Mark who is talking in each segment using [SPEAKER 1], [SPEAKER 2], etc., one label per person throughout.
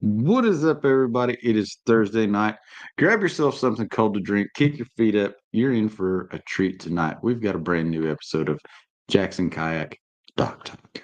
[SPEAKER 1] What is up, everybody? It is Thursday night. Grab yourself something cold to drink, kick your feet up. You're in for a treat tonight. We've got a brand new episode of Jackson Kayak Dock Talk.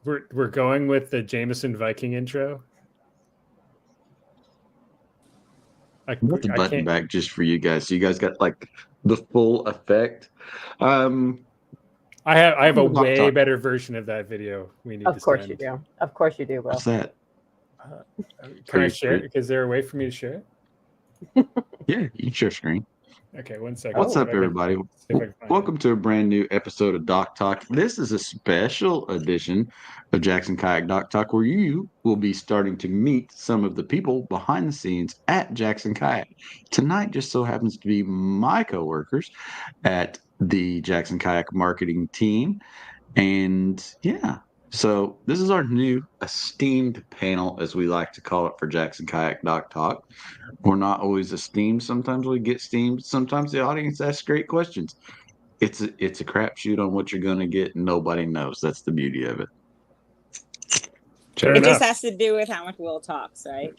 [SPEAKER 2] We're going with the Jameson Viking intro.
[SPEAKER 1] I put the button back just for you guys. So you guys got like the full effect.
[SPEAKER 2] I have a way better version of that video. We need.
[SPEAKER 3] Of course you do. Of course you do, Will.
[SPEAKER 1] What's that?
[SPEAKER 2] Can I share it? Is there a way for me to share
[SPEAKER 1] it? Yeah, you can share screen.
[SPEAKER 2] Okay, 1 second.
[SPEAKER 1] What's up, everybody? Welcome to a brand new episode of Dock Talk. This is a special edition of Jackson Kayak Dock Talk where you will be starting to meet some of the people behind the scenes at Jackson Kayak. Tonight just so happens to be my coworkers at the Jackson Kayak marketing team. And yeah, so this is our new esteemed panel, as we like to call it, for Jackson Kayak Dock Talk. We're not always esteemed. Sometimes we get steamed. Sometimes the audience asks great questions. It's a crapshoot on what you're going to get. Nobody knows. That's the beauty of it.
[SPEAKER 4] It just has to do with how much Will talks, right?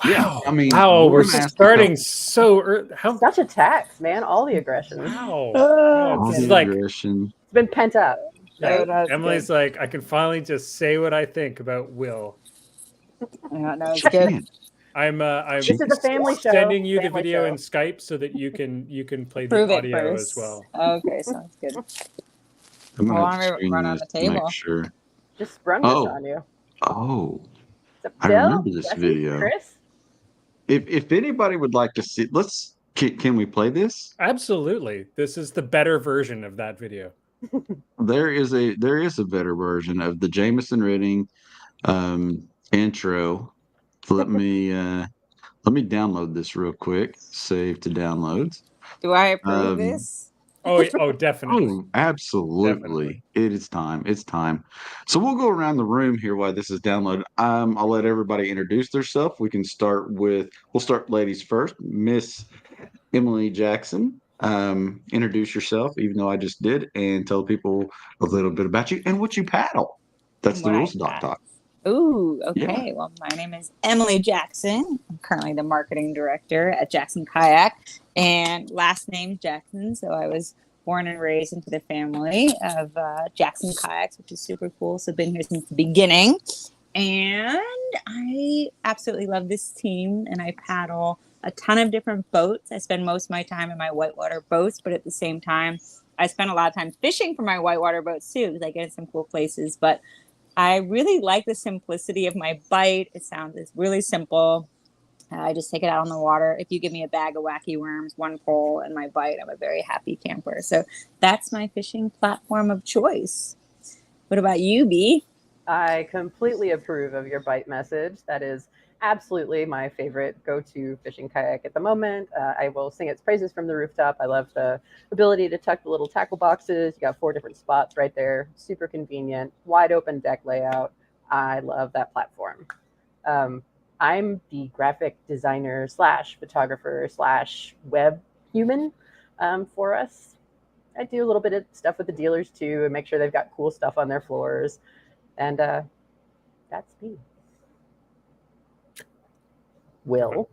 [SPEAKER 1] Yeah, I mean,
[SPEAKER 2] we're starting so early.
[SPEAKER 3] Such attacks, man! All the aggression.
[SPEAKER 2] Wow,
[SPEAKER 1] all the aggression.
[SPEAKER 3] It's been pent up.
[SPEAKER 2] Emily's like, I can finally just say what I think about Will.
[SPEAKER 4] No, it's good.
[SPEAKER 2] I'm
[SPEAKER 3] this is a family show.
[SPEAKER 2] Sending you the video in Skype so that you can play the audio as well.
[SPEAKER 4] Okay, sounds good.
[SPEAKER 1] I'm gonna run on the table. Sure.
[SPEAKER 3] Just sprung this on you.
[SPEAKER 1] Oh, I remember this video.
[SPEAKER 3] Chris?
[SPEAKER 1] If anybody would like to see, can we play this?
[SPEAKER 2] Absolutely. This is the better version of that video.
[SPEAKER 1] There is a better version of the Jameson Riding intro. Let me download this real quick. Save to downloads.
[SPEAKER 4] Do I approve this?
[SPEAKER 2] Oh, definitely.
[SPEAKER 1] Oh, absolutely. Definitely. It's time. It's time. So we'll go around the room here while this is downloaded. I'll let everybody introduce themselves. We'll start ladies first. Miss Emily Jackson. Introduce yourself, even though I just did, and tell people a little bit about you and what you paddle. That's the rules of Dock Talk.
[SPEAKER 4] Ooh, okay. Yeah. Well, my name is Emily Jackson. I'm currently the marketing director at Jackson Kayak, and last name Jackson. So I was born and raised into the family of Jackson Kayaks, which is super cool. So I've been here since the beginning, and I absolutely love this team, and I paddle a ton of different boats. I spend most of my time in my whitewater boats, but at the same time, I spend a lot of time fishing for my whitewater boats too, because I get in some cool places. But I really like the simplicity of my bite. It's really simple. I just take it out on the water. If you give me a bag of wacky worms, one pole, and my bite, I'm a very happy camper. So that's my fishing platform of choice. What about you, B?
[SPEAKER 3] I completely approve of your bite message. That is absolutely my favorite go-to fishing kayak at the moment. I will sing its praises from the rooftop. I love the ability to tuck the little tackle boxes. You got 4 different spots right there. Super convenient, wide open deck layout. I love that platform. I'm the graphic designer / photographer / web human for us. I do a little bit of stuff with the dealers too and make sure they've got cool stuff on their floors. And that's me. Will.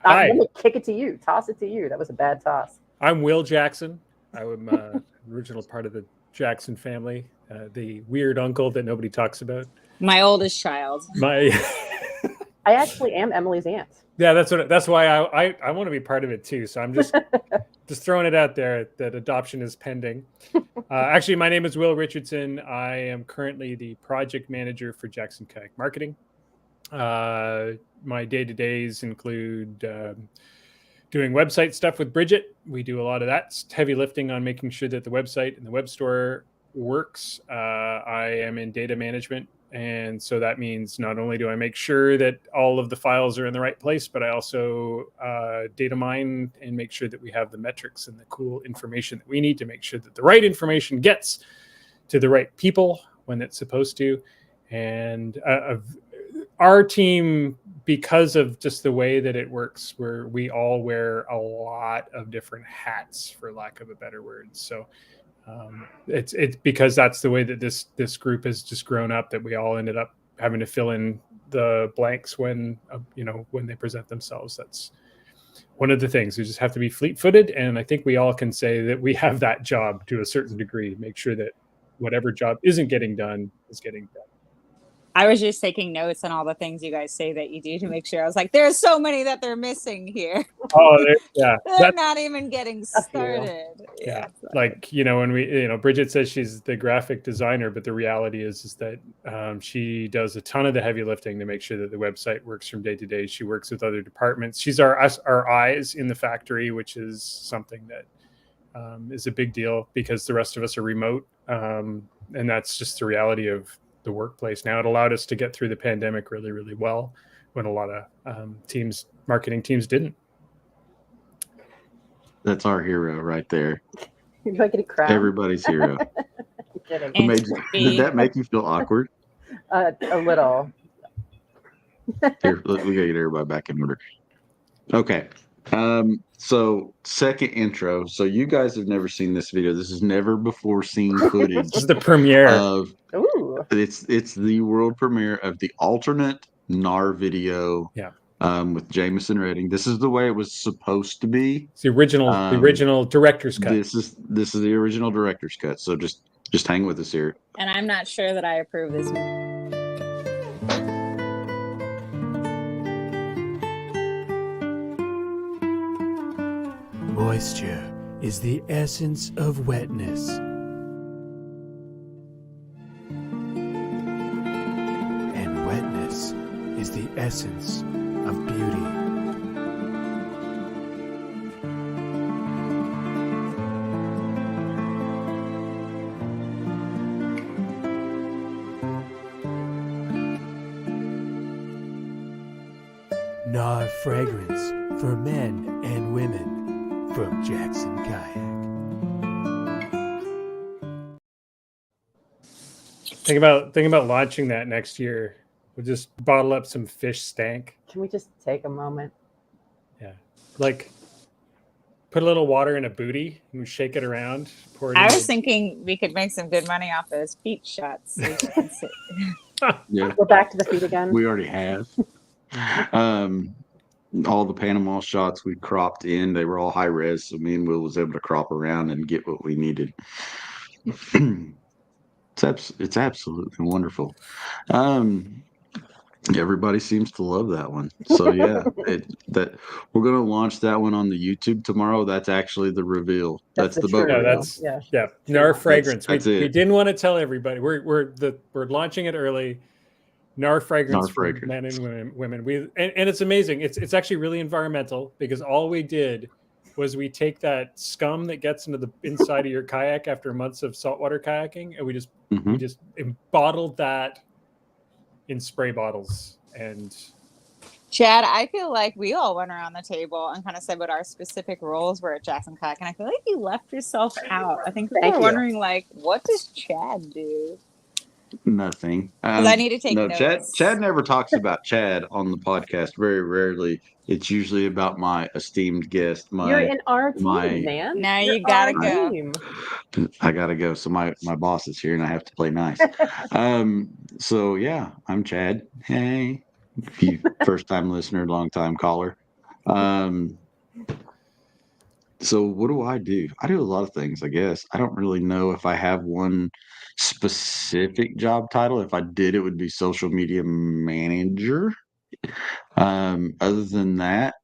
[SPEAKER 3] I'm going to kick it to you. Toss it to you. That was a bad toss.
[SPEAKER 2] I'm Will Jackson. I'm original part of the Jackson family, the weird uncle that nobody talks about.
[SPEAKER 4] My oldest child.
[SPEAKER 3] I actually am Emily's aunt.
[SPEAKER 2] Yeah, that's why I want to be part of it too. So I'm just just throwing it out there that adoption is pending. Actually, my name is Will Richardson. I am currently the project manager for Jackson Kayak Marketing. My day-to-days include doing website stuff with Bridget. We do a lot of that. It's heavy lifting on making sure that the website and the web store works. I am in data management. And so that means not only do I make sure that all of the files are in the right place, but I also data mine and make sure that we have the metrics and the cool information that we need to make sure that the right information gets to the right people when it's supposed to. And our team, because of just the way that it works, where we all wear a lot of different hats, for lack of a better word. So it's because that's the way that this group has just grown up, that we all ended up having to fill in the blanks when when they present themselves. That's one of the things. We just have to be fleet-footed, and I think we all can say that we have that job to a certain degree. Make sure that whatever job isn't getting done is getting done.
[SPEAKER 4] I was just taking notes on all the things you guys say that you do to make sure. I was like, there's so many that they're missing here.
[SPEAKER 2] Oh, yeah.
[SPEAKER 4] They're not even getting started.
[SPEAKER 2] Yeah. Like, when Bridget says she's the graphic designer, but the reality is that she does a ton of the heavy lifting to make sure that the website works from day to day. She works with other departments. She's our eyes in the factory, which is something that is a big deal because the rest of us are remote. And that's just the reality of the workplace now. It allowed us to get through the pandemic really, really well when a lot of marketing teams didn't.
[SPEAKER 1] That's our hero right there.
[SPEAKER 3] You're going to get a crown.
[SPEAKER 1] Everybody's hero. Did that make you feel awkward?
[SPEAKER 3] A little.
[SPEAKER 1] Here, we gotta get everybody back in order. Okay. So second intro. So you guys have never seen this video. This is never before seen footage.
[SPEAKER 2] This is the premiere
[SPEAKER 1] of. Ooh. It's the world premiere of the alternate NAR video.
[SPEAKER 2] Yeah.
[SPEAKER 1] With Jameson Redding. This is the way it was supposed to be.
[SPEAKER 2] It's the original director's cut.
[SPEAKER 1] This is the original director's cut. So just hang with us here.
[SPEAKER 4] And I'm not sure that I approve this.
[SPEAKER 5] Moisture is the essence of wetness. And wetness is the essence of beauty. NAR fragrance for men and women from Jackson Kayak.
[SPEAKER 2] Think about launching that next year. We'll just bottle up some fish stank.
[SPEAKER 3] Can we just take a moment?
[SPEAKER 2] Yeah. Like put a little water in a booty and shake it around. Pour it
[SPEAKER 4] I was thinking we could make some good money off those feet shots.
[SPEAKER 1] Yeah.
[SPEAKER 3] Go back to the feet again.
[SPEAKER 1] We already have. All the Panama shots we cropped in, they were all high res, so me and Will was able to crop around and get what we needed. It's absolutely wonderful. Everybody seems to love that one. So yeah, that we're gonna launch that one on the YouTube tomorrow. That's actually the reveal. That's the boat.
[SPEAKER 2] Yeah. NAR fragrance.
[SPEAKER 1] That's
[SPEAKER 2] we didn't want to tell everybody. We're launching it early. NAR fragrance for men and women. And it's amazing. It's actually really environmental because all we did was we take that scum that gets into the inside of your kayak after months of saltwater kayaking, and we just bottled that in spray bottles. And
[SPEAKER 4] Chad, I feel like we all went around the table and kind of said what our specific roles were at Jackson Kayak, and I feel like you left yourself out. I think people were wondering, like, what does Chad do?
[SPEAKER 1] Nothing.
[SPEAKER 4] I need to take notes.
[SPEAKER 1] Chad never talks about Chad on the podcast. Very rarely. It's usually about my esteemed guest.
[SPEAKER 3] You're in our team, man.
[SPEAKER 4] Now you gotta go.
[SPEAKER 1] I gotta go. So my boss is here, and I have to play nice. So yeah, I'm Chad. Hey, if you first time listener, long time caller. So what do? I do a lot of things, I guess. I don't really know if I have one specific job title. If I did, it would be social media manager. Other than that,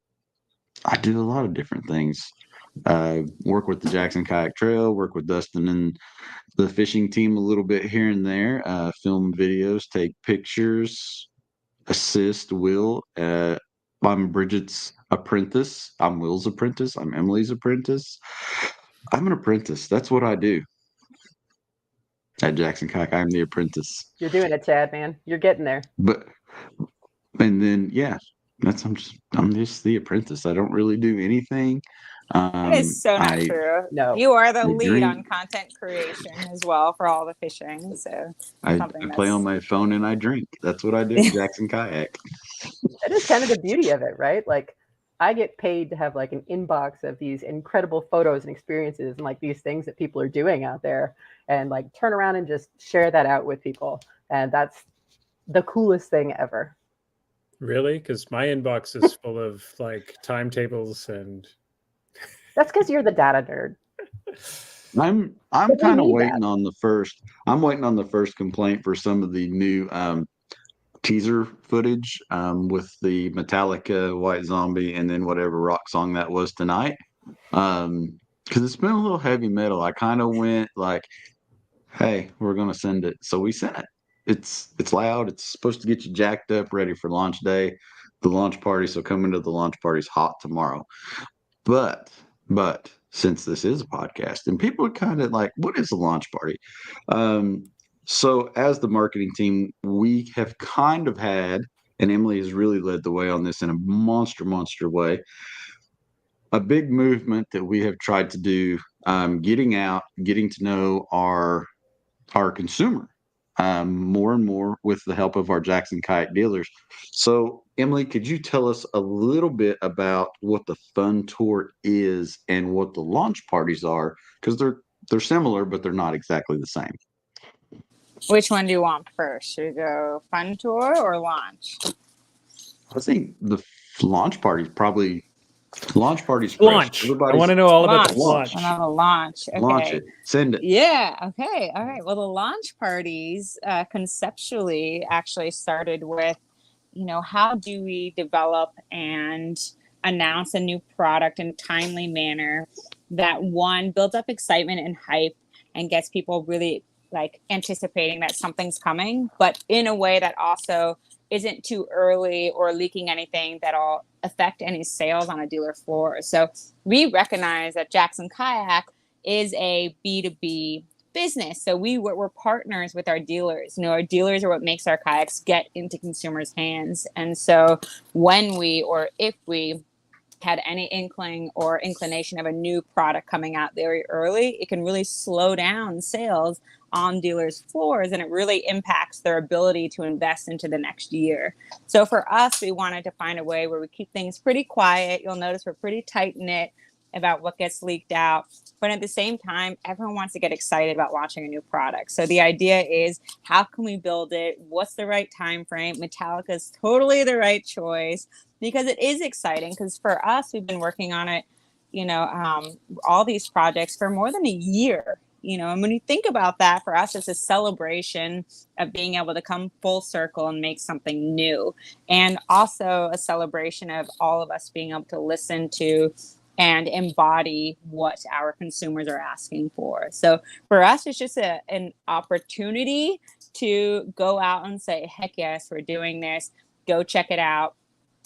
[SPEAKER 1] I do a lot of different things. work with the Jackson Kayak Trail, work with Dustin and the fishing team a little bit here and there, film videos, take pictures, assist Will. I'm Bridget's apprentice. I'm Will's apprentice. I'm Emily's apprentice. I'm an apprentice. That's what I do. At Jackson Kayak, I'm the apprentice.
[SPEAKER 3] You're doing it, Chad, man. You're getting there.
[SPEAKER 1] And then I'm just the apprentice. I don't really do anything.
[SPEAKER 4] That is so not true.
[SPEAKER 3] No.
[SPEAKER 4] You are the lead on content creation as well for all the fishing. So
[SPEAKER 1] I play on my phone and I drink. That's what I do at Jackson Kayak.
[SPEAKER 3] That is kind of the beauty of it, right? Like, I get paid to have like an inbox of these incredible photos and experiences and like these things that people are doing out there, and like turn around and just share that out with people. And that's the coolest thing ever.
[SPEAKER 2] Really? Because my inbox is full of like timetables and.
[SPEAKER 3] That's because you're the data nerd.
[SPEAKER 1] I'm kind of waiting on the first. I'm waiting on the first complaint for some of the new teaser footage with the Metallica White Zombie and then whatever rock song that was tonight. Because it's been a little heavy metal. I kind of went like, "Hey, we're gonna send it," so we sent it. It's loud. It's supposed to get you jacked up, ready for launch day, the launch party. So coming to the launch party's hot tomorrow. But since this is a podcast and people are kind of like, what is a launch party? So as the marketing team, we have kind of had, and Emily has really led the way on this in a monster way, a big movement that we have tried to do, getting out, getting to know our consumer more and more with the help of our Jackson Kayak dealers. So, Emily, could you tell us a little bit about what the Fun Tour is and what the launch parties are? Because they're similar, but they're not exactly the same.
[SPEAKER 4] Which one do you want first? Should we go Fun Tour or launch?
[SPEAKER 1] I think the launch party probably. Launch parties.
[SPEAKER 2] Launch. I want to know all about the launch.
[SPEAKER 4] Another launch. Okay.
[SPEAKER 1] Launch it. Send it.
[SPEAKER 4] Yeah. Okay. All right. Well, the launch parties conceptually actually started with, how do we develop and announce a new product in a timely manner that, one, builds up excitement and hype and gets people really like anticipating that something's coming, but in a way that also isn't too early or leaking anything that'll affect any sales on a dealer floor. So we recognize that Jackson Kayak is a B2B business. So we're partners with our dealers. Our dealers are what makes our kayaks get into consumers' hands. And so when we, or if we had any inkling or inclination of a new product coming out very early, it can really slow down sales on dealers' floors, and it really impacts their ability to invest into the next year. So for us, we wanted to find a way where we keep things pretty quiet. You'll notice we're pretty tight-knit about what gets leaked out, but at the same time, everyone wants to get excited about launching a new product. So the idea is, how can we build it? What's the right time frame? Metallica is totally the right choice because it is exciting. Because for us, we've been working on it, all these projects for more than a year. And when you think about that, for us, it's a celebration of being able to come full circle and make something new. And also a celebration of all of us being able to listen to and embody what our consumers are asking for. So for us, it's just an opportunity to go out and say, heck yes, we're doing this. Go check it out.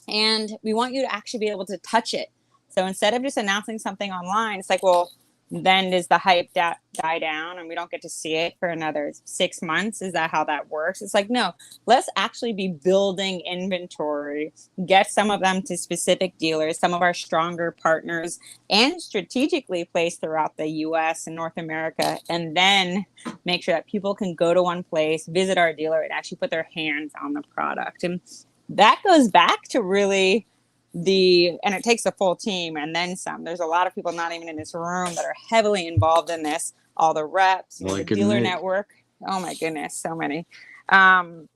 [SPEAKER 4] And we want you to actually be able to touch it. So instead of just announcing something online, it's like, well, then does the hype die down and we don't get to see it for another 6 months? Is that how that works? It's like, no, let's actually be building inventory, get some of them to specific dealers, some of our stronger partners, and strategically placed throughout the US and North America, and then make sure that people can go to one place, visit our dealer, and actually put their hands on the product. And that goes back to really and it takes a full team and then some. There's a lot of people not even in this room that are heavily involved in this, all the reps, the dealer network. Oh my goodness, so many. And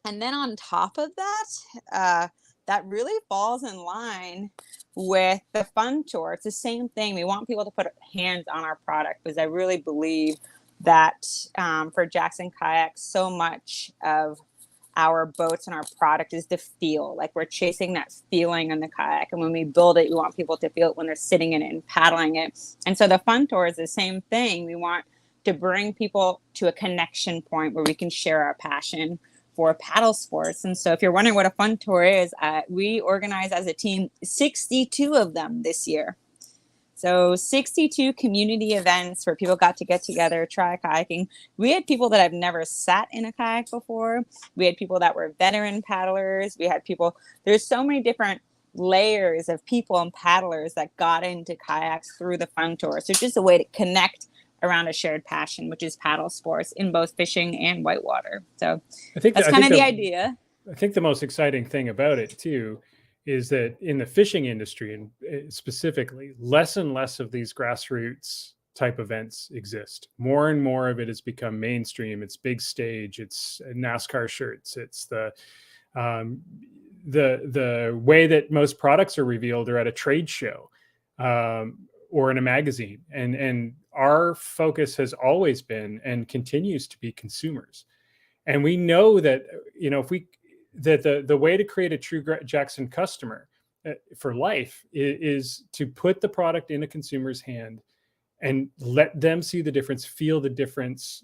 [SPEAKER 4] then on top of that, that really falls in line with the Fun Tour. It's the same thing. We want people to put hands on our product because I really believe that for Jackson Kayak, so much of our boats and our product is the feel. Like we're chasing that feeling in the kayak. And when we build it, we want people to feel it when they're sitting in it and paddling it. And so the fun tour is the same thing. We want to bring people to a connection point where we can share our passion for paddle sports. And so if you're wondering what a fun tour is, we organize as a team 62 of them this year. So 62 community events where people got to get together, try kayaking. We had people that have never sat in a kayak before. We had people that were veteran paddlers. We had people, there's so many different layers of people and paddlers that got into kayaks through the fun tour. So it's just a way to connect around a shared passion, which is paddle sports in both fishing and whitewater. So that's kind of the idea.
[SPEAKER 2] I think the most exciting thing about it too is that in the fishing industry, and specifically, less and less of these grassroots type events exist. More and more of it has become mainstream. It's big stage. It's NASCAR shirts. It's the way that most products are revealed are at a trade show or in a magazine. And our focus has always been and continues to be consumers. And we know that, you know, the way to create a true Jackson customer for life is to put the product in a consumer's hand and let them see the difference, feel the difference,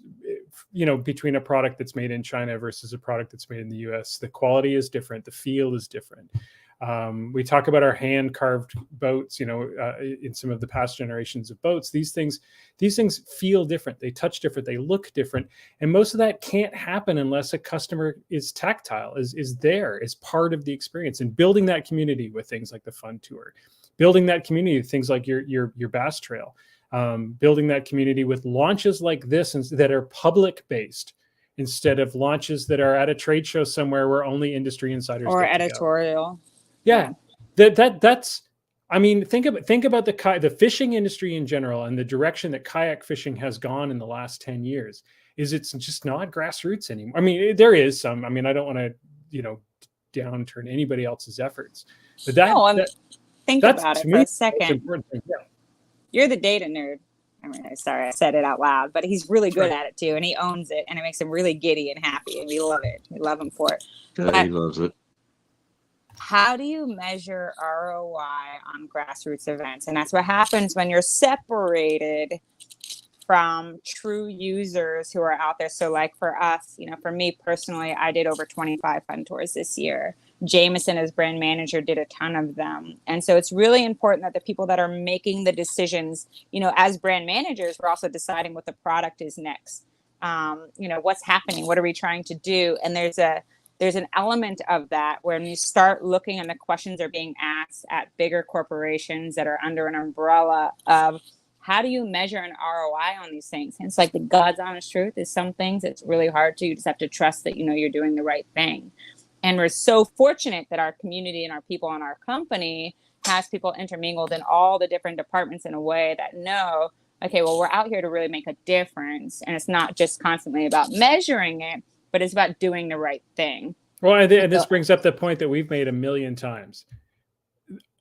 [SPEAKER 2] you know, between a product that's made in China versus a product that's made in the US. The quality is different. The feel is different. We talk about our hand carved boats, you know, in some of the past generations of boats. These things feel different. They touch different. They look different. And most of that can't happen unless a customer is tactile, is there, is part of the experience. And building that community with things like the Fun Tour, building that community with things like your Bass Trail, building that community with launches like this that are public based, instead of launches that are at a trade show somewhere where only industry insiders
[SPEAKER 4] or editorial.
[SPEAKER 2] Yeah, that's. I mean, think about the fishing industry in general and the direction that kayak fishing has gone in the last 10 years. It's just not grassroots anymore. I mean, there is some. I mean, I don't want to, you know, downturn anybody else's efforts, but
[SPEAKER 4] think about it for a second. Yeah. You're the data nerd. I mean, sorry, I said it out loud, but he's really good at it too, and he owns it, and it makes him really giddy and happy, and we love it. We love him for it.
[SPEAKER 1] Yeah, he loves it.
[SPEAKER 4] How do you measure ROI on grassroots events? And that's what happens when you're separated from true users who are out there. So like for us, you know, for me personally, I did over 25 fun tours this year. Jameson as brand manager did a ton of them. And so it's really important that the people that are making the decisions, you know, as brand managers, we're also deciding what the product is next. You know, what's happening? What are we trying to do? And there's an element of that when you start looking and the questions are being asked at bigger corporations that are under an umbrella of how do you measure an ROI on these things? And it's like the God's honest truth is some things it's really hard to. You just have to trust that, you know, you're doing the right thing. And we're so fortunate that our community and our people and our company has people intermingled in all the different departments in a way that know, okay, well, we're out here to really make a difference. And it's not just constantly about measuring it, but it's about doing the right thing.
[SPEAKER 2] Well, and this brings up the point that we've made a million times.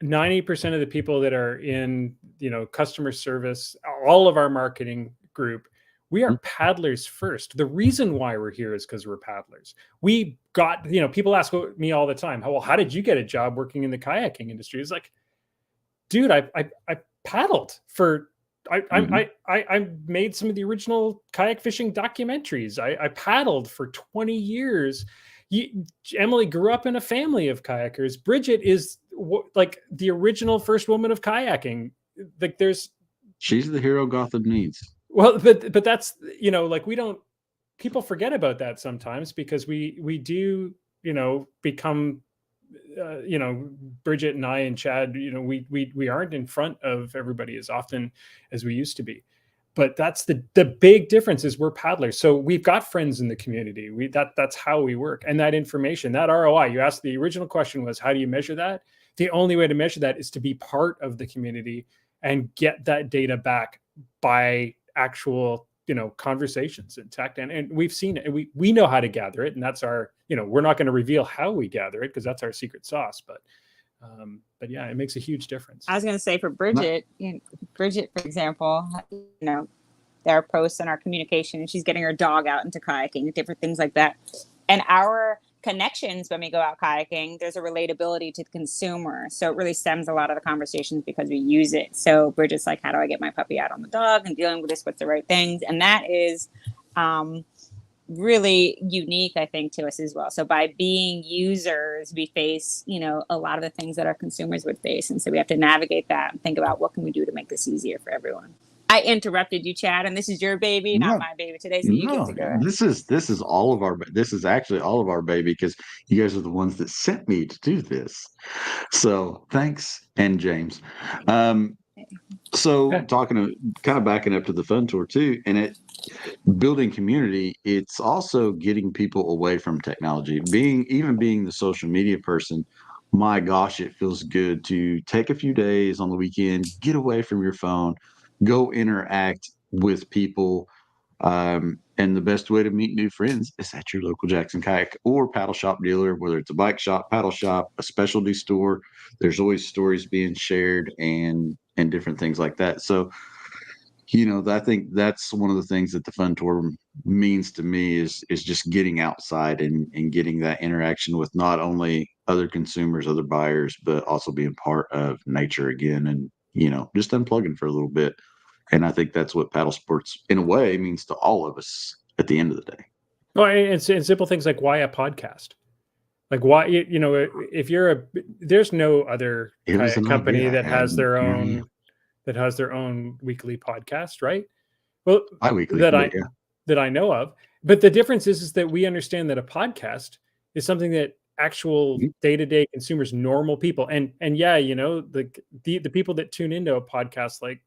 [SPEAKER 2] 90% of the people that are in, you know, customer service, all of our marketing group, we are paddlers first. The reason why we're here is because we're paddlers. We got, you know, people ask me all the time, how did you get a job working in the kayaking industry? It's like, dude, I paddled for, I made some of the original kayak fishing documentaries. I paddled for 20 years. Emily grew up in a family of kayakers. Bridget is like the original first woman of kayaking. Like
[SPEAKER 1] she's the hero Gotham needs.
[SPEAKER 2] Well, but that's, you know, like people forget about that sometimes because we do, you know, become, you know, Bridget and I and Chad, you know, we aren't in front of everybody as often as we used to be. But that's the big difference is we're paddlers. So we've got friends in the community. That's how we work. And that information, that ROI, you asked, the original question was, how do you measure that? The only way to measure that is to be part of the community and get that data back by actual, you know, conversations and tact. And we've seen it. And we know how to gather it. And that's our, you know, we're not going to reveal how we gather it because that's our secret sauce. But yeah, it makes a huge difference.
[SPEAKER 4] I was going to say for Bridget, Bridget, for example, you know, there are posts in our communication and she's getting her dog out into kayaking and different things like that. And our connections when we go out kayaking. There's a relatability to the consumer. So it really stems a lot of the conversations because we use it. So Bridget's like, how do I get my puppy out on the dog and dealing with this, what's the right things? And that is really unique, I think, to us as well. So by being users, we face, a lot of the things that our consumers would face. And so we have to navigate that and think about what can we do to make this easier for everyone. I interrupted you, Chad, and this is your baby, not my baby today. So you get to go.
[SPEAKER 1] This is actually all of our baby, because you guys are the ones that sent me to do this. So thanks, and James. So kind of backing up to the fun tour too, and building community, it's also getting people away from technology. Being the social media person, my gosh, it feels good to take a few days on the weekend, get away from your phone, go interact with people. And the best way to meet new friends is at your local Jackson Kayak or paddle shop dealer, whether it's a bike shop, paddle shop, a specialty store. There's always stories being shared and different things like that. So, I think that's one of the things that the fun tour means to me is just getting outside and getting that interaction with not only other consumers, other buyers, but also being part of nature again, and just unplugging for a little bit. And I think that's what paddle sports, in a way, means to all of us at the end of the day.
[SPEAKER 2] Well, and simple things like, why a podcast? Like, why, if there's no other kayak company that has their own weekly podcast, right? Well, that I know of. But the difference is that we understand that a podcast is something that actual day-to-day consumers, normal people, and the people that tune into a podcast like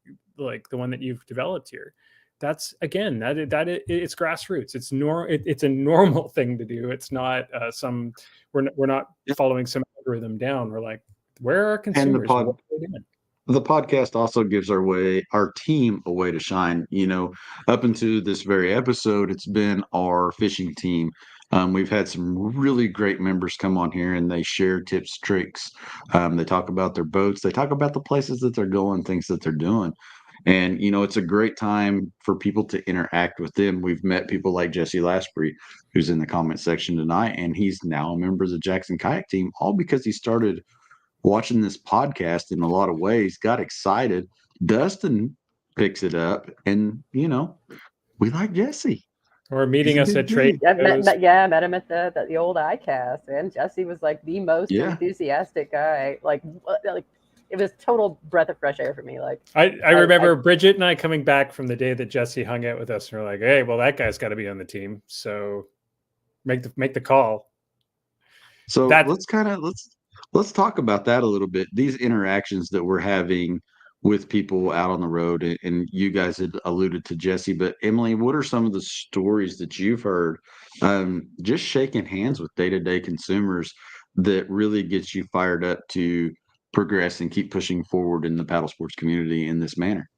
[SPEAKER 2] the one that you've developed here, that's again it's grassroots. It's a normal thing to do. It's not we're not following some algorithm down. We're like, where are consumers? What are they doing?
[SPEAKER 1] The podcast also gives our team a way to shine. Up into this very episode, it's been our fishing team. We've had some really great members come on here, and they share tips, tricks. They talk about their boats. They talk about the places that they're going, things that they're doing. And, it's a great time for people to interact with them. We've met people like Jesse Lasprey, who's in the comment section tonight, and he's now a member of the Jackson Kayak team, all because he started watching this podcast in a lot of ways, got excited. Dustin picks it up, and we like Jesse.
[SPEAKER 2] Or meeting us at trade.
[SPEAKER 3] Met him at the old ICAST, and Jesse was like the most enthusiastic guy. Like it was total breath of fresh air for me. Like
[SPEAKER 2] I remember Bridget and I coming back from the day that Jesse hung out with us, and we're like, hey, well, that guy's got to be on the team, so make the call.
[SPEAKER 1] So let's talk about that a little bit. These interactions that we're having with people out on the road, and you guys had alluded to Jesse, but Emily, what are some of the stories that you've heard, just shaking hands with day-to-day consumers, that really gets you fired up to progress and keep pushing forward in the paddle sports community in this manner?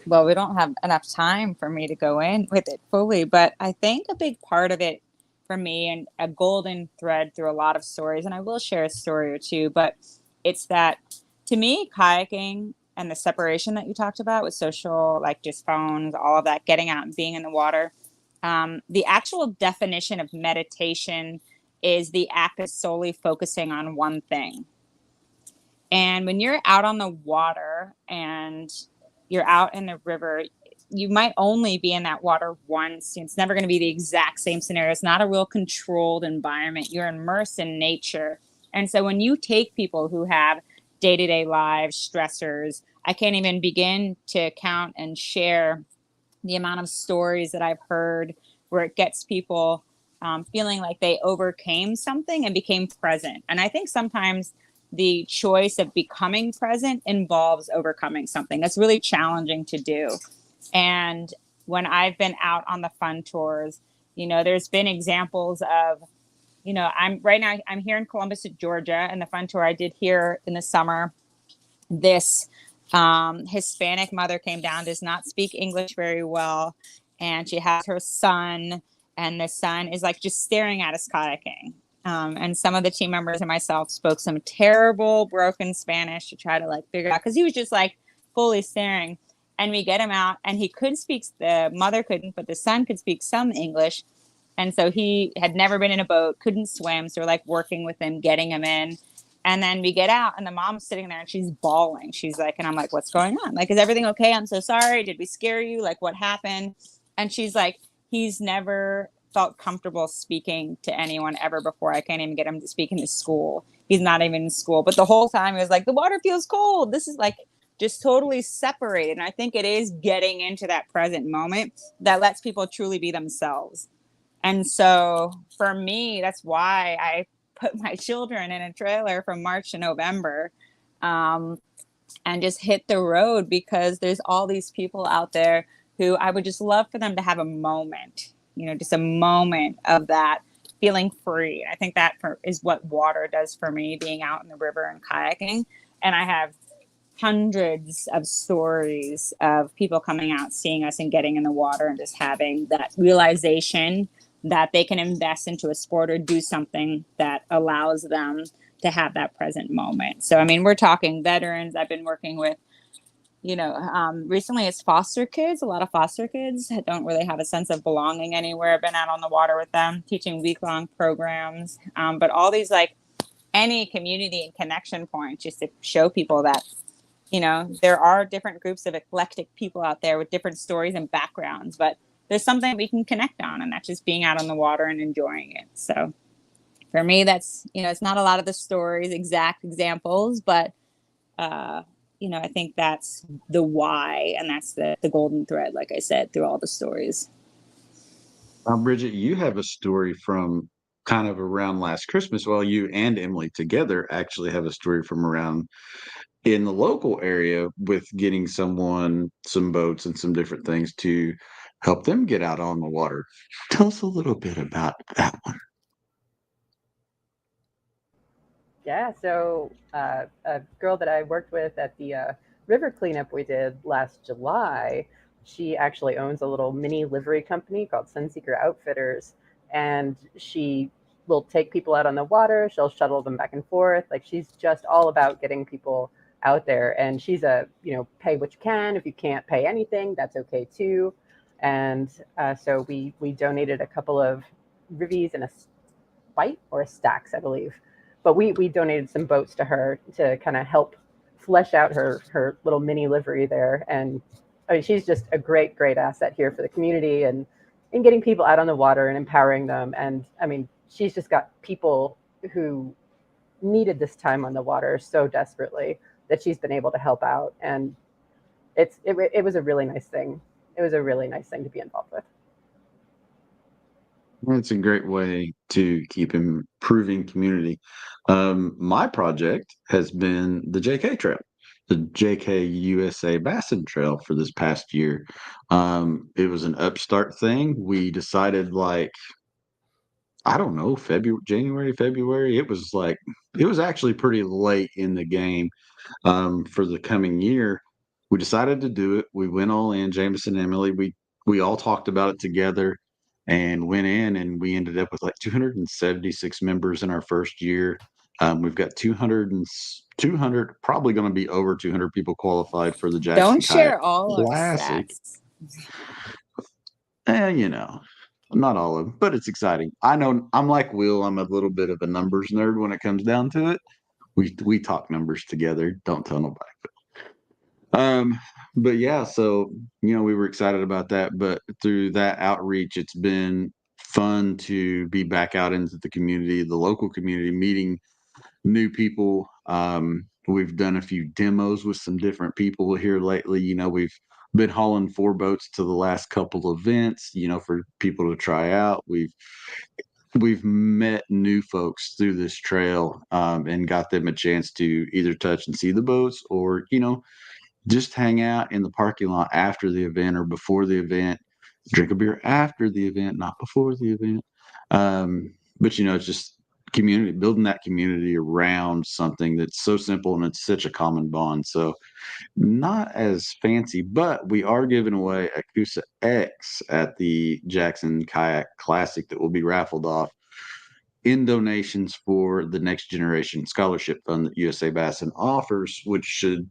[SPEAKER 4] Well, we don't have enough time for me to go in with it fully, but I think a big part of it for me, and a golden thread through a lot of stories, and I will share a story or two, but it's that, to me, kayaking and the separation that you talked about with social, like just phones, all of that, getting out and being in the water, the actual definition of meditation is the act of solely focusing on one thing. And when you're out on the water and you're out in the river, you might only be in that water once. It's never going to be the exact same scenario. It's not a real controlled environment. You're immersed in nature. And so when you take people who have day-to-day lives, stressors, I can't even begin to count and share the amount of stories that I've heard where it gets people feeling like they overcame something and became present. And I think sometimes the choice of becoming present involves overcoming something. That's really challenging to do. And when I've been out on the fun tours, there's been examples of, I'm here in Columbus, Georgia, and the fun tour I did here in the summer. This Hispanic mother came down, does not speak English very well, and she has her son, and the son is like just staring at us kayaking. And some of the team members and myself spoke some terrible broken Spanish to try to figure out, because he was just fully staring. And we get him out, and he could speak, the mother couldn't, but the son could speak some English. And so he had never been in a boat, couldn't swim. So we're like working with him, getting him in. And then we get out and the mom's sitting there and she's bawling. She's like, and I'm like, what's going on? Like, is everything okay? I'm so sorry. Did we scare you? Like, what happened? And she's like, he's never felt comfortable speaking to anyone ever before. I can't even get him to speak in his school. He's not even in school. But the whole time he was like, the water feels cold. This is like just totally separated. And I think it is getting into that present moment that lets people truly be themselves. And so for me, that's why I put my children in a trailer from March to November, and just hit the road, because there's all these people out there who I would just love for them to have a moment, just a moment of that feeling free. I think that is what water does for me, being out in the river and kayaking. And I have hundreds of stories of people coming out, seeing us and getting in the water and just having that realization that they can invest into a sport or do something that allows them to have that present moment. So, I mean, we're talking veterans. I've been working with, recently it's foster kids. A lot of foster kids don't really have a sense of belonging anywhere. I've been out on the water with them, teaching week-long programs. But all these, like, any community and connection points, just to show people that, there are different groups of eclectic people out there with different stories and backgrounds, but there's something we can connect on, and that's just being out on the water and enjoying it. So for me, that's, it's not a lot of the stories, exact examples, but, I think that's the why, and that's the golden thread, like I said, through all the stories.
[SPEAKER 1] Bridget, you have a story from kind of around last Christmas. Well, you and Emily together actually have a story from around in the local area with getting someone some boats and some different things to help them get out on the water. Tell us a little bit about that one.
[SPEAKER 3] Yeah, so a girl that I worked with at the river cleanup we did last July, she actually owns a little mini livery company called Sunseeker Outfitters, and she will take people out on the water. She'll shuttle them back and forth. Like, she's just all about getting people out there. And she's pay what you can. If you can't pay anything, that's okay too. And so we donated a couple of rivvies and a spite or a stacks, I believe. But we donated some boats to her to kind of help flesh out her little mini livery there. And I mean, she's just a great asset here for the community and in getting people out on the water and empowering them. And I mean, she's just got people who needed this time on the water so desperately that she's been able to help out. And it was a really nice thing. It was a really nice thing to be involved with.
[SPEAKER 1] It's a great way to keep improving community. My project has been the JK Trail, the JK USA Bassin Trail for this past year. It was an upstart thing. We decided, like, I don't know, January, February. It was actually pretty late in the game for the coming year. We decided to do it. We went all in, Jameson and Emily. We all talked about it together and went in, and we ended up with like 276 members in our first year. We've got 200, probably going to be over 200 people qualified for the Jackson
[SPEAKER 4] Don't
[SPEAKER 1] Kayak
[SPEAKER 4] share all
[SPEAKER 1] Classic. Not all of them, but it's exciting. I know I'm like Will. I'm a little bit of a numbers nerd when it comes down to it. We talk numbers together. Don't tell nobody. But yeah, so we were excited about that. But through that outreach, it's been fun to be back out into the community, the local community, meeting new people. We've done a few demos with some different people here lately. We've been hauling 4 boats to the last couple events, for people to try out. We've met new folks through this trail, and got them a chance to either touch and see the boats or, just hang out in the parking lot after the event or before the event, drink a beer after the event, not before the event. But it's just community, building that community around something that's so simple and it's such a common bond. So not as fancy, but we are giving away a Coosa X at the Jackson Kayak Classic that will be raffled off in donations for the Next Generation Scholarship Fund that USA Bassin offers, which should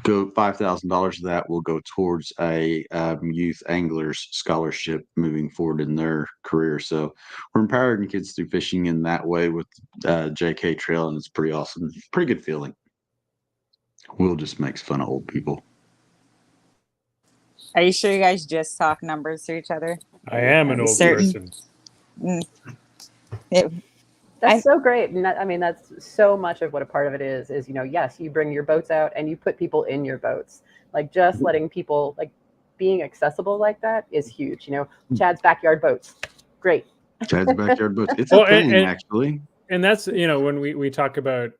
[SPEAKER 1] go $5,000 of that will go towards a youth anglers scholarship moving forward in their career. So we're empowering kids through fishing in that way with JK Trail, and it's pretty awesome. Pretty good feeling. Will just makes fun of old people.
[SPEAKER 4] Are you sure you guys just talk numbers to each other?
[SPEAKER 2] I am an old person.
[SPEAKER 3] That's so great. And that's so much of what a part of it is, yes, you bring your boats out and you put people in your boats. Like just letting people, like being accessible like that is huge. Chad's backyard boats. Great.
[SPEAKER 1] Chad's backyard boats. It's a thing, actually.
[SPEAKER 2] And that's, when we talk about,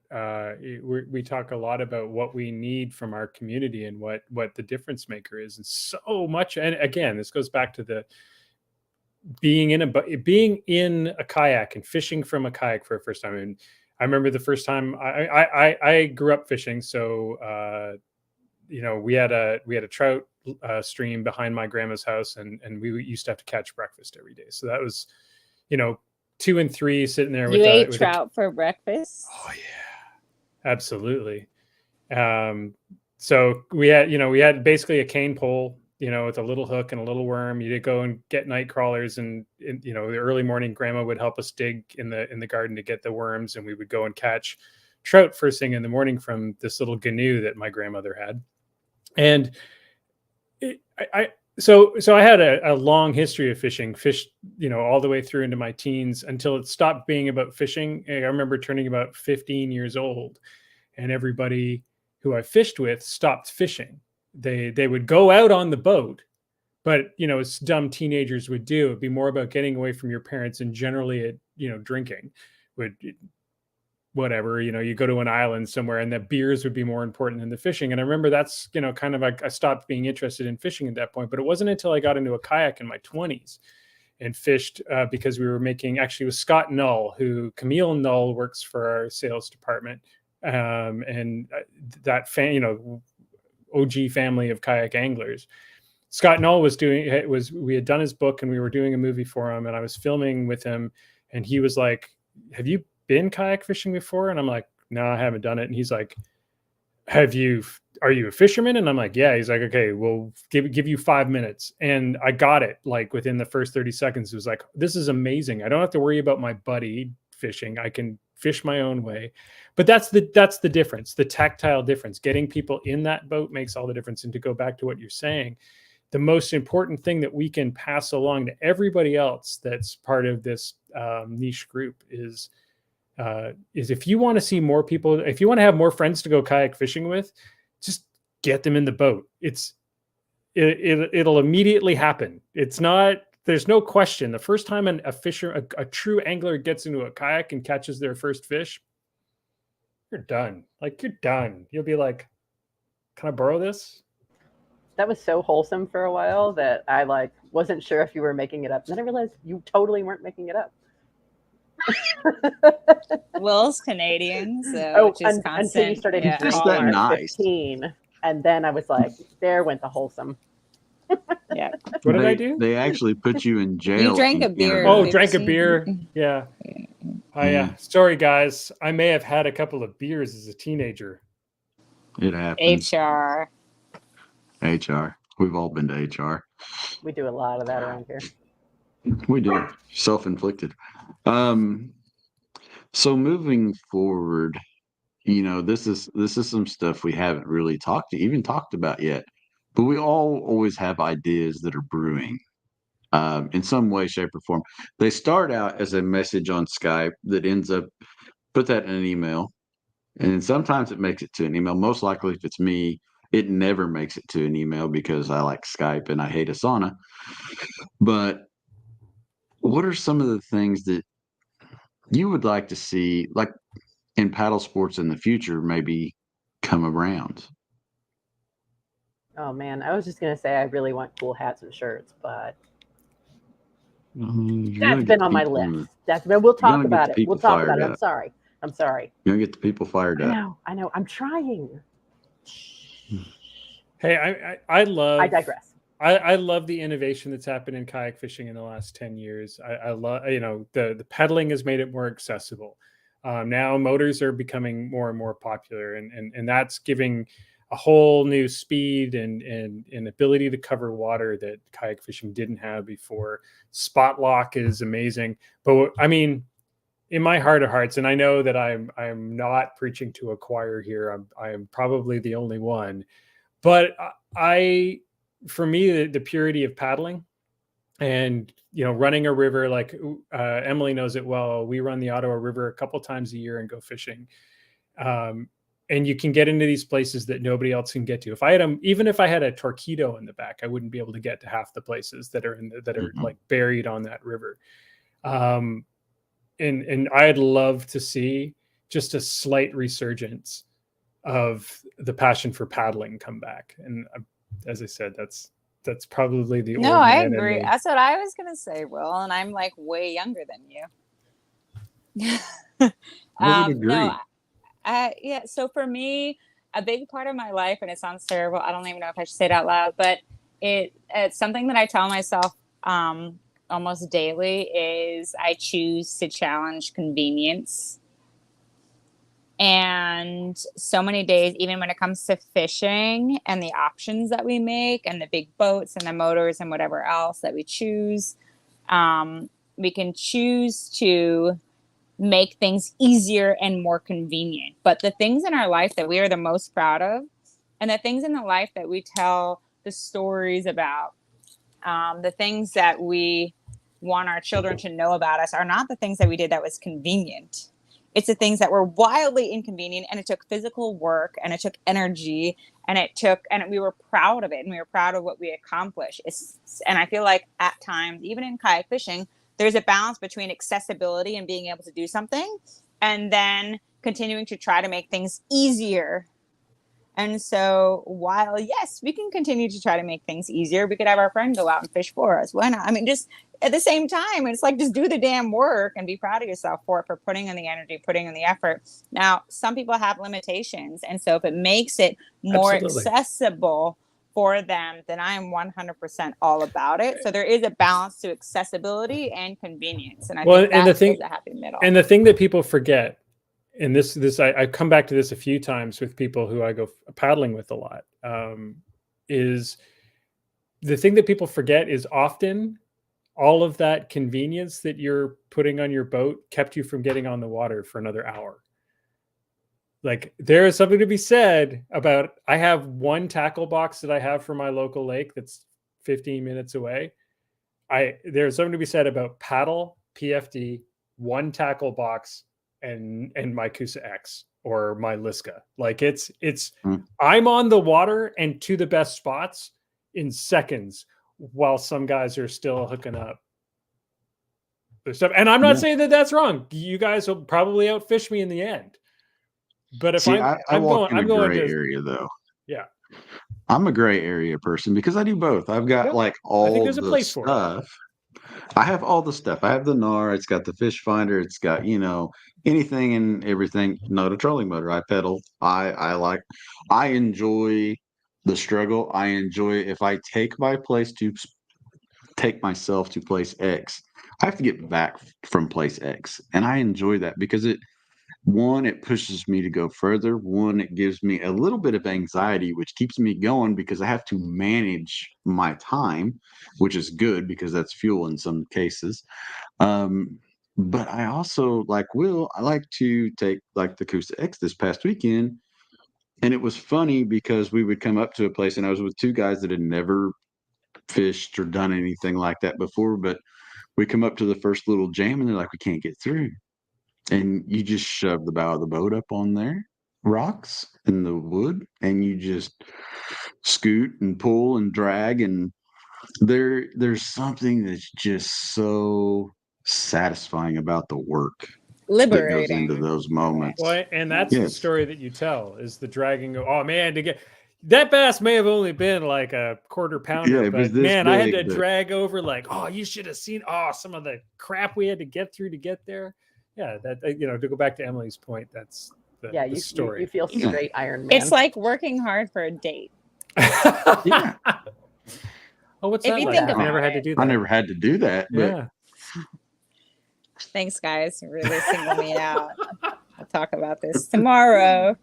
[SPEAKER 2] we talk a lot about what we need from our community and what the difference maker is. And so much, and again, this goes back to the being in a kayak and fishing from a kayak for the first time. And I remember the first time I grew up fishing. So, we had a trout stream behind my grandma's house, and we used to have to catch breakfast every day. So that was, 2 and 3 sitting there.
[SPEAKER 4] You ate trout for breakfast?
[SPEAKER 2] Oh yeah, absolutely. So we had basically a cane pole, with a little hook and a little worm. You did go and get night crawlers, and the early morning grandma would help us dig in the garden to get the worms, and we would go and catch trout first thing in the morning from this little canoe that my grandmother had. And so I had a long history of fishing, all the way through into my teens until it stopped being about fishing. I remember turning about 15 years old, and everybody who I fished with stopped fishing. They would go out on the boat, but as dumb teenagers would do, it'd be more about getting away from your parents, and generally drinking whatever, you go to an island somewhere and the beers would be more important than the fishing. And I remember that's, kind of like I stopped being interested in fishing at that point, but it wasn't until I got into a kayak in my 20s and fished because we were actually with Scott Null, who Camille Null works for our sales department. And that OG family of kayak anglers. Scott Null we had done his book and we were doing a movie for him, and I was filming with him, and he was like, "Have you been kayak fishing before?" And I'm like, "No, I haven't done it." And he's like, are you a fisherman? And I'm like, "Yeah." He's like, "Okay, we'll give you 5 minutes." And I got it like within the first 30 seconds. It was like, this is amazing. I don't have to worry about my buddy fishing. I can fish my own way. But that's the difference, the tactile difference. Getting people in that boat makes all the difference. And to go back to what you're saying, the most important thing that we can pass along to everybody else that's part of this niche group is if you want to see more people, if you want to have more friends to go kayak fishing with, just get them in the boat. It'll immediately happen. There's no question. The first time a true angler gets into a kayak and catches their first fish, you're done. Like, you're done. You'll be like, "Can I borrow this?"
[SPEAKER 3] That was so wholesome for a while that I wasn't sure if you were making it up. And then I realized you totally weren't making it up.
[SPEAKER 4] Will's Canadian, so just constant.
[SPEAKER 3] Until you started
[SPEAKER 1] just that nice.
[SPEAKER 3] 15, and then I was like, there went the wholesome.
[SPEAKER 4] Yeah.
[SPEAKER 2] What did I do?
[SPEAKER 1] They actually put you in jail.
[SPEAKER 4] You drank a beer.
[SPEAKER 2] Oh, drank a beer. Yeah. Sorry, guys. I may have had a couple of beers as a teenager.
[SPEAKER 1] It happens.
[SPEAKER 4] HR.
[SPEAKER 1] We've all been to HR.
[SPEAKER 3] We do a lot of that around here.
[SPEAKER 1] We do. Self-inflicted. So moving forward, this is some stuff we haven't really talked about yet, but we all always have ideas that are brewing in some way, shape, or form. They start out as a message on Skype that ends up, put that in an email, and sometimes it makes it to an email. Most likely, if it's me, it never makes it to an email because I like Skype and I hate Asana. But what are some of the things that you would like to see, like in paddle sports in the future, maybe come around?
[SPEAKER 3] Oh man, I was just gonna say I really want cool hats and shirts, but that's been on my list. We'll talk about it. We'll talk about it. I'm sorry.
[SPEAKER 1] You're gonna get the people fired up.
[SPEAKER 3] I know. I'm trying.
[SPEAKER 2] Hey, I
[SPEAKER 3] digress.
[SPEAKER 2] I love the innovation that's happened in kayak fishing in the last 10 years. I love, the pedaling has made it more accessible. Now motors are becoming more and more popular, and that's giving a whole new speed and ability to cover water that kayak fishing didn't have before. Spot lock is amazing. But I mean, in my heart of hearts, and I know that I'm not preaching to a choir here. I am probably the only one, but for me, the purity of paddling and, running a river, like Emily knows it well. We run the Ottawa River a couple times a year and go fishing. And you can get into these places that nobody else can get to. Even if I had a torpedo in the back, I wouldn't be able to get to half the places that are like buried on that river. And I'd love to see just a slight resurgence of the passion for paddling come back. And as I said, that's probably the
[SPEAKER 4] No,
[SPEAKER 2] old
[SPEAKER 4] I
[SPEAKER 2] man
[SPEAKER 4] agree.
[SPEAKER 2] in me.
[SPEAKER 4] That's what I was gonna say, Will, and I'm like way younger than you.
[SPEAKER 1] I would agree.
[SPEAKER 4] No, yeah. So for me, a big part of my life, and it sounds terrible. I don't even know if I should say it out loud, but it's something that I tell myself almost daily is I choose to challenge convenience. And so many days, even when it comes to fishing and the options that we make and the big boats and the motors and whatever else that we choose, we can choose to make things easier and more convenient. But the things in our life that we are the most proud of and the things in the life that we tell the stories about, the things that we want our children to know about us are not the things that we did that was convenient. It's the things that were wildly inconvenient, and it took physical work, and it took energy, and we were proud of it, and we were proud of what we accomplished. And I feel like at times, even in kayak fishing, there's a balance between accessibility and being able to do something, and then continuing to try to make things easier. And so while, yes, we can continue to try to make things easier, we could have our friend go out and fish for us. Why not? I mean, just at the same time, it's like, just do the damn work and be proud of yourself for putting in the energy, putting in the effort. Now, some people have limitations. And so if it makes it more accessible for them, then I am 100% all about it. So there is a balance to accessibility and convenience. And I think that's the happy middle.
[SPEAKER 2] And the thing that people forget, and I come back to this a few times with people who I go paddling with a lot, is the thing that people forget is often all of that convenience that you're putting on your boat kept you from getting on the water for another hour. Like, there is something to be said about, I have one tackle box that I have for my local lake that's 15 minutes away. There's something to be said about paddle, PFD, one tackle box, and my Kusa X or my Liska. Like, I'm on the water and to the best spots in seconds, while some guys are still hooking up their stuff. And I'm not saying that that's wrong. You guys will probably outfish me in the end. But if I'm going
[SPEAKER 1] in a gray area, though.
[SPEAKER 2] Yeah,
[SPEAKER 1] I'm a gray area person because I do both. I've got like all the stuff. I have all the stuff. I have the NAR. It's got the fish finder. It's got, anything and everything. Not a trolling motor. I pedal. I enjoy the struggle. I enjoy if I take myself to place X, I have to get back from place X. And I enjoy that because it pushes me to go further. One, it gives me a little bit of anxiety, which keeps me going because I have to manage my time, which is good because that's fuel in some cases. But I also, like Will, I like to take like the Kusa X this past weekend. And it was funny because we would come up to a place and I was with two guys that had never fished or done anything like that before. But we come up to the first little jam and they're like, we can't get through. And you just shove the bow of the boat up on there, rocks in the wood, and you just scoot and pull and drag. And there's something that's just so satisfying about the work
[SPEAKER 4] liberating
[SPEAKER 1] that goes into those moments.
[SPEAKER 2] Well, and that's the story that you tell, is the dragging of, oh man, to get that bass may have only been like a quarter pounder, but man, I had to drag over like, oh, you should have seen some of the crap we had to get through to get there. Yeah, that to go back to Emily's point, that's the story.
[SPEAKER 3] You feel straight Iron Man.
[SPEAKER 4] It's like working hard for a date.
[SPEAKER 2] Yeah. Oh, what's that like?
[SPEAKER 1] I've never had to do that. I never had to do that. But...
[SPEAKER 2] Yeah.
[SPEAKER 4] Thanks, guys. Really single me out. I'll talk about this tomorrow.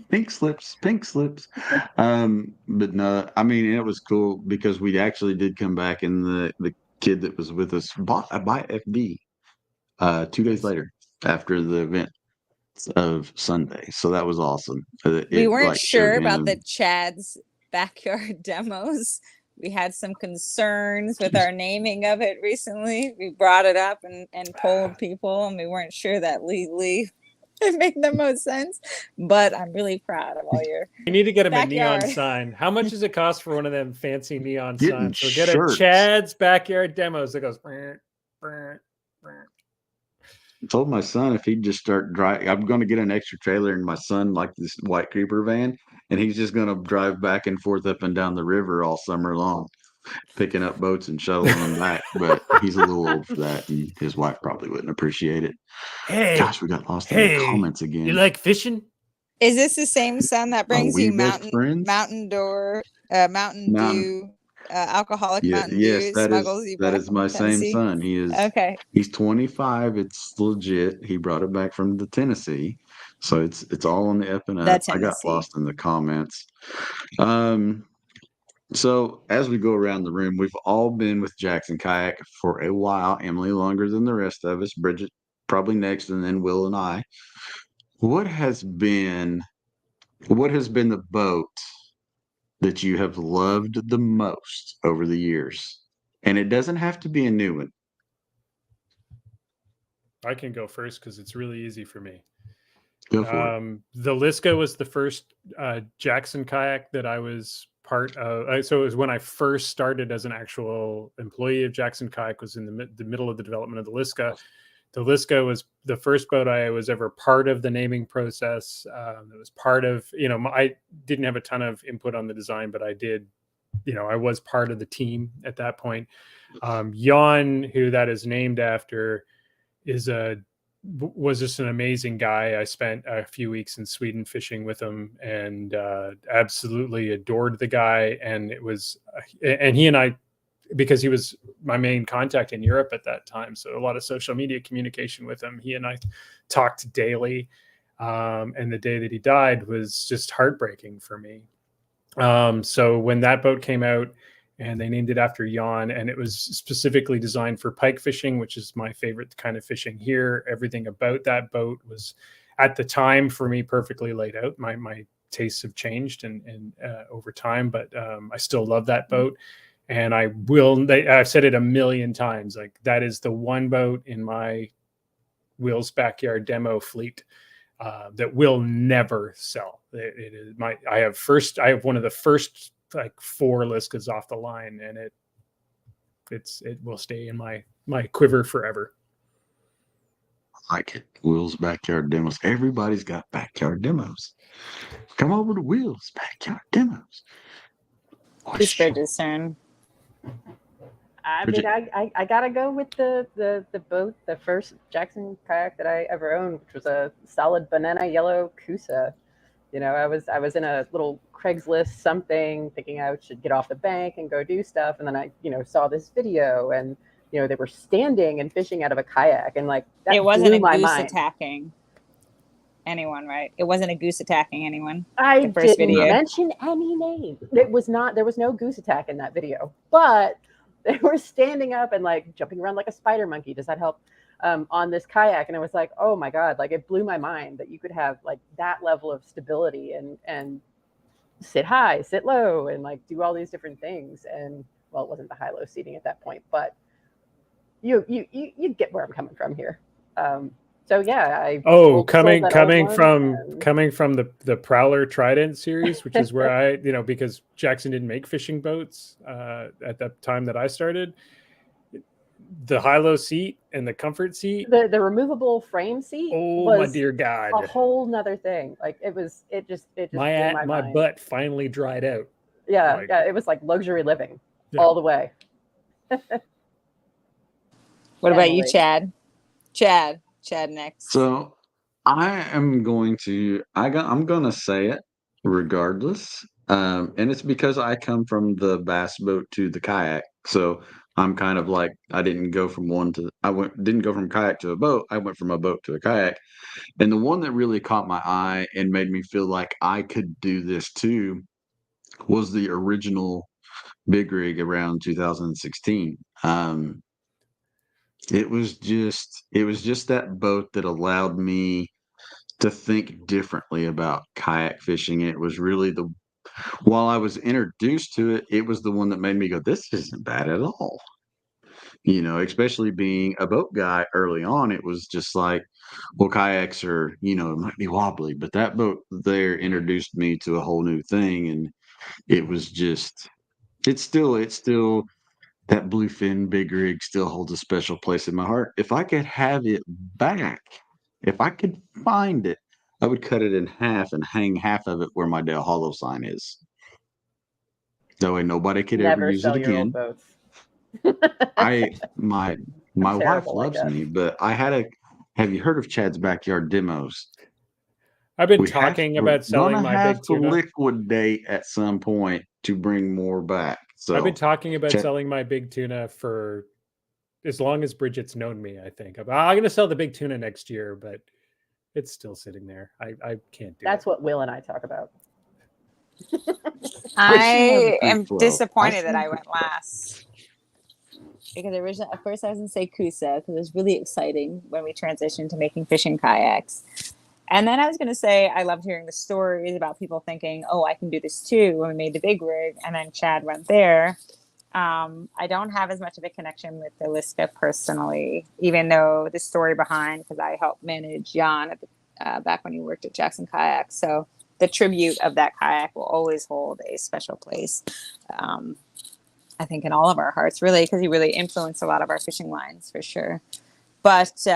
[SPEAKER 1] Pink slips, pink slips. But no, I mean, it was cool because we actually did come back, and the kid that was with us bought a buy FB 2 days later after the event of Sunday. So that was awesome.
[SPEAKER 4] We
[SPEAKER 1] It
[SPEAKER 4] weren't
[SPEAKER 1] like showed
[SPEAKER 4] sure about
[SPEAKER 1] him.
[SPEAKER 4] the Chad's backyard demos. We had some concerns with our naming of it recently. We brought it up and polled people, and we weren't sure that legally it made the most sense. But I'm really proud of all your.
[SPEAKER 2] You need to get him
[SPEAKER 4] backyard.
[SPEAKER 2] a neon sign. How much does it cost for one of them fancy neon
[SPEAKER 1] Getting
[SPEAKER 2] signs? So get a
[SPEAKER 1] shirts.
[SPEAKER 2] Chad's backyard demos that goes. Brr, brr, brr.
[SPEAKER 1] I told my son if he'd just start driving, I'm going to get an extra trailer, and my son like this white creeper van, and he's just going to drive back and forth up and down the river all summer long, picking up boats and shuttling them back. But he's a little old for that, and his wife probably wouldn't appreciate it.
[SPEAKER 2] Hey,
[SPEAKER 1] gosh, we got lost in the comments again.
[SPEAKER 2] You like fishing?
[SPEAKER 4] Is this the same son that brings you Mountain Dew, alcoholic Mountain Dew?
[SPEAKER 1] That is my same son. He is
[SPEAKER 4] okay.
[SPEAKER 1] He's 25. It's legit. He brought it back from the Tennessee, so it's all on the up and up. I got lost in the comments. So as we go around the room, we've all been with Jackson Kayak for a while. Emily longer than the rest of us. Bridget probably next, and then Will and I. What has been the boat that you have loved the most over the years? And it doesn't have to be a new one.
[SPEAKER 2] I can go first because it's really easy for me.
[SPEAKER 1] Go for it.
[SPEAKER 2] The Liska was the first Jackson kayak that I was part of. So it was when I first started as an actual employee of Jackson Kayak, was in the middle of the development of the Liska. The Liska was the first boat I was ever part of the naming process. It was part of, I didn't have a ton of input on the design, but I did, I was part of the team at that point. Jan, who that is named after, was just an amazing guy. I spent a few weeks in Sweden fishing with him, and absolutely adored the guy. And he and I, because he was my main contact in Europe at that time, so a lot of social media communication with him. He and I talked daily, and the day that he died was just heartbreaking for me. So when that boat came out, and they named it after Jan, and it was specifically designed for pike fishing, which is my favorite kind of fishing here. Everything about that boat was, at the time, for me, perfectly laid out. My tastes have changed and over time, but I still love that boat. And I've said it a million times, like that is the one boat in my Will's backyard demo fleet that will never sell. It is I have one of the first like 4 Liskas off the line, and it will stay in my quiver forever.
[SPEAKER 1] I like it. Will's backyard demos. Everybody's got backyard demos. Come over to Will's backyard demos.
[SPEAKER 4] It's Bridget's turn.
[SPEAKER 3] I mean, I gotta go with the boat, the first Jackson kayak that I ever owned, which was a solid banana yellow Kusa. I was in a little Craigslist something, thinking I should get off the bank and go do stuff, and then I saw this video, and they were standing and fishing out of a kayak, and like that
[SPEAKER 4] it wasn't
[SPEAKER 3] blew
[SPEAKER 4] a
[SPEAKER 3] my
[SPEAKER 4] goose
[SPEAKER 3] mind.
[SPEAKER 4] attacking anyone, right? It wasn't a goose attacking anyone.
[SPEAKER 3] I didn't mention any name. There was no goose attack in that video, but they were standing up and like jumping around like a spider monkey. Does that help? On this kayak, and I was like, oh my god, like it blew my mind that you could have like that level of stability and sit high, sit low, and like do all these different things. And well, it wasn't the high-low seating at that point, but you get where I'm coming from here. So yeah, coming
[SPEAKER 2] from the Prowler Trident series, which is where I, because Jackson didn't make fishing boats at the time that I started. The high-low seat and the comfort seat,
[SPEAKER 3] the removable frame seat.
[SPEAKER 2] Oh my dear God!
[SPEAKER 3] A whole nother thing. Like it just
[SPEAKER 2] my butt finally dried out.
[SPEAKER 3] Yeah, it was like luxury living all the way.
[SPEAKER 4] What about you, Chad? Chad next.
[SPEAKER 1] So I'm going to say it regardless. And it's because I come from the bass boat to the kayak. So I'm kind of like I didn't go from didn't go from kayak to a boat. I went from a boat to a kayak. And the one that really caught my eye and made me feel like I could do this too was the original big rig around 2016. It was just that boat that allowed me to think differently about kayak fishing. It was really while I was introduced to it, it was the one that made me go, this isn't bad at all. Especially being a boat guy early on, it was just like, well, kayaks are, it might be wobbly, but that boat there introduced me to a whole new thing. And it was just, it's still that bluefin big rig still holds a special place in my heart. If I could have it back, if I could find it, I would cut it in half and hang half of it where my Dale Hollow sign is. That way nobody could ever
[SPEAKER 3] Never
[SPEAKER 1] use
[SPEAKER 3] sell
[SPEAKER 1] it
[SPEAKER 3] your old
[SPEAKER 1] again.
[SPEAKER 3] boats.
[SPEAKER 1] My wife
[SPEAKER 3] terrible like
[SPEAKER 1] loves
[SPEAKER 3] that.
[SPEAKER 1] me, but have you heard of Chad's Backyard Demos?
[SPEAKER 2] I've been
[SPEAKER 1] We're
[SPEAKER 2] talking about selling
[SPEAKER 1] gonna
[SPEAKER 2] my
[SPEAKER 1] have
[SPEAKER 2] big
[SPEAKER 1] to
[SPEAKER 2] tuna.
[SPEAKER 1] liquidate at some point to bring more back. So
[SPEAKER 2] I've been talking about
[SPEAKER 1] Chad,
[SPEAKER 2] selling my big tuna for as long as Bridget's known me, I think. I'm going to sell the big tuna next year, but it's still sitting there. I can't do
[SPEAKER 3] That's
[SPEAKER 2] it.
[SPEAKER 3] what Will and I talk about.
[SPEAKER 4] I am
[SPEAKER 1] flow.
[SPEAKER 4] disappointed that I went last. Because originally, at first I was going to say Kusa because it was really exciting when we transitioned to making fishing kayaks. And then I was going to say I loved hearing the stories about people thinking, oh, I can do this too when we made the big rig. And then Chad went there. I don't have as much of a connection with the Liska personally, even though the story behind, because I helped manage Jan at back when he worked at Jackson Kayak. So the tribute of that kayak will always hold a special place. I think in all of our hearts, really, because he really influenced a lot of our fishing lines for sure. But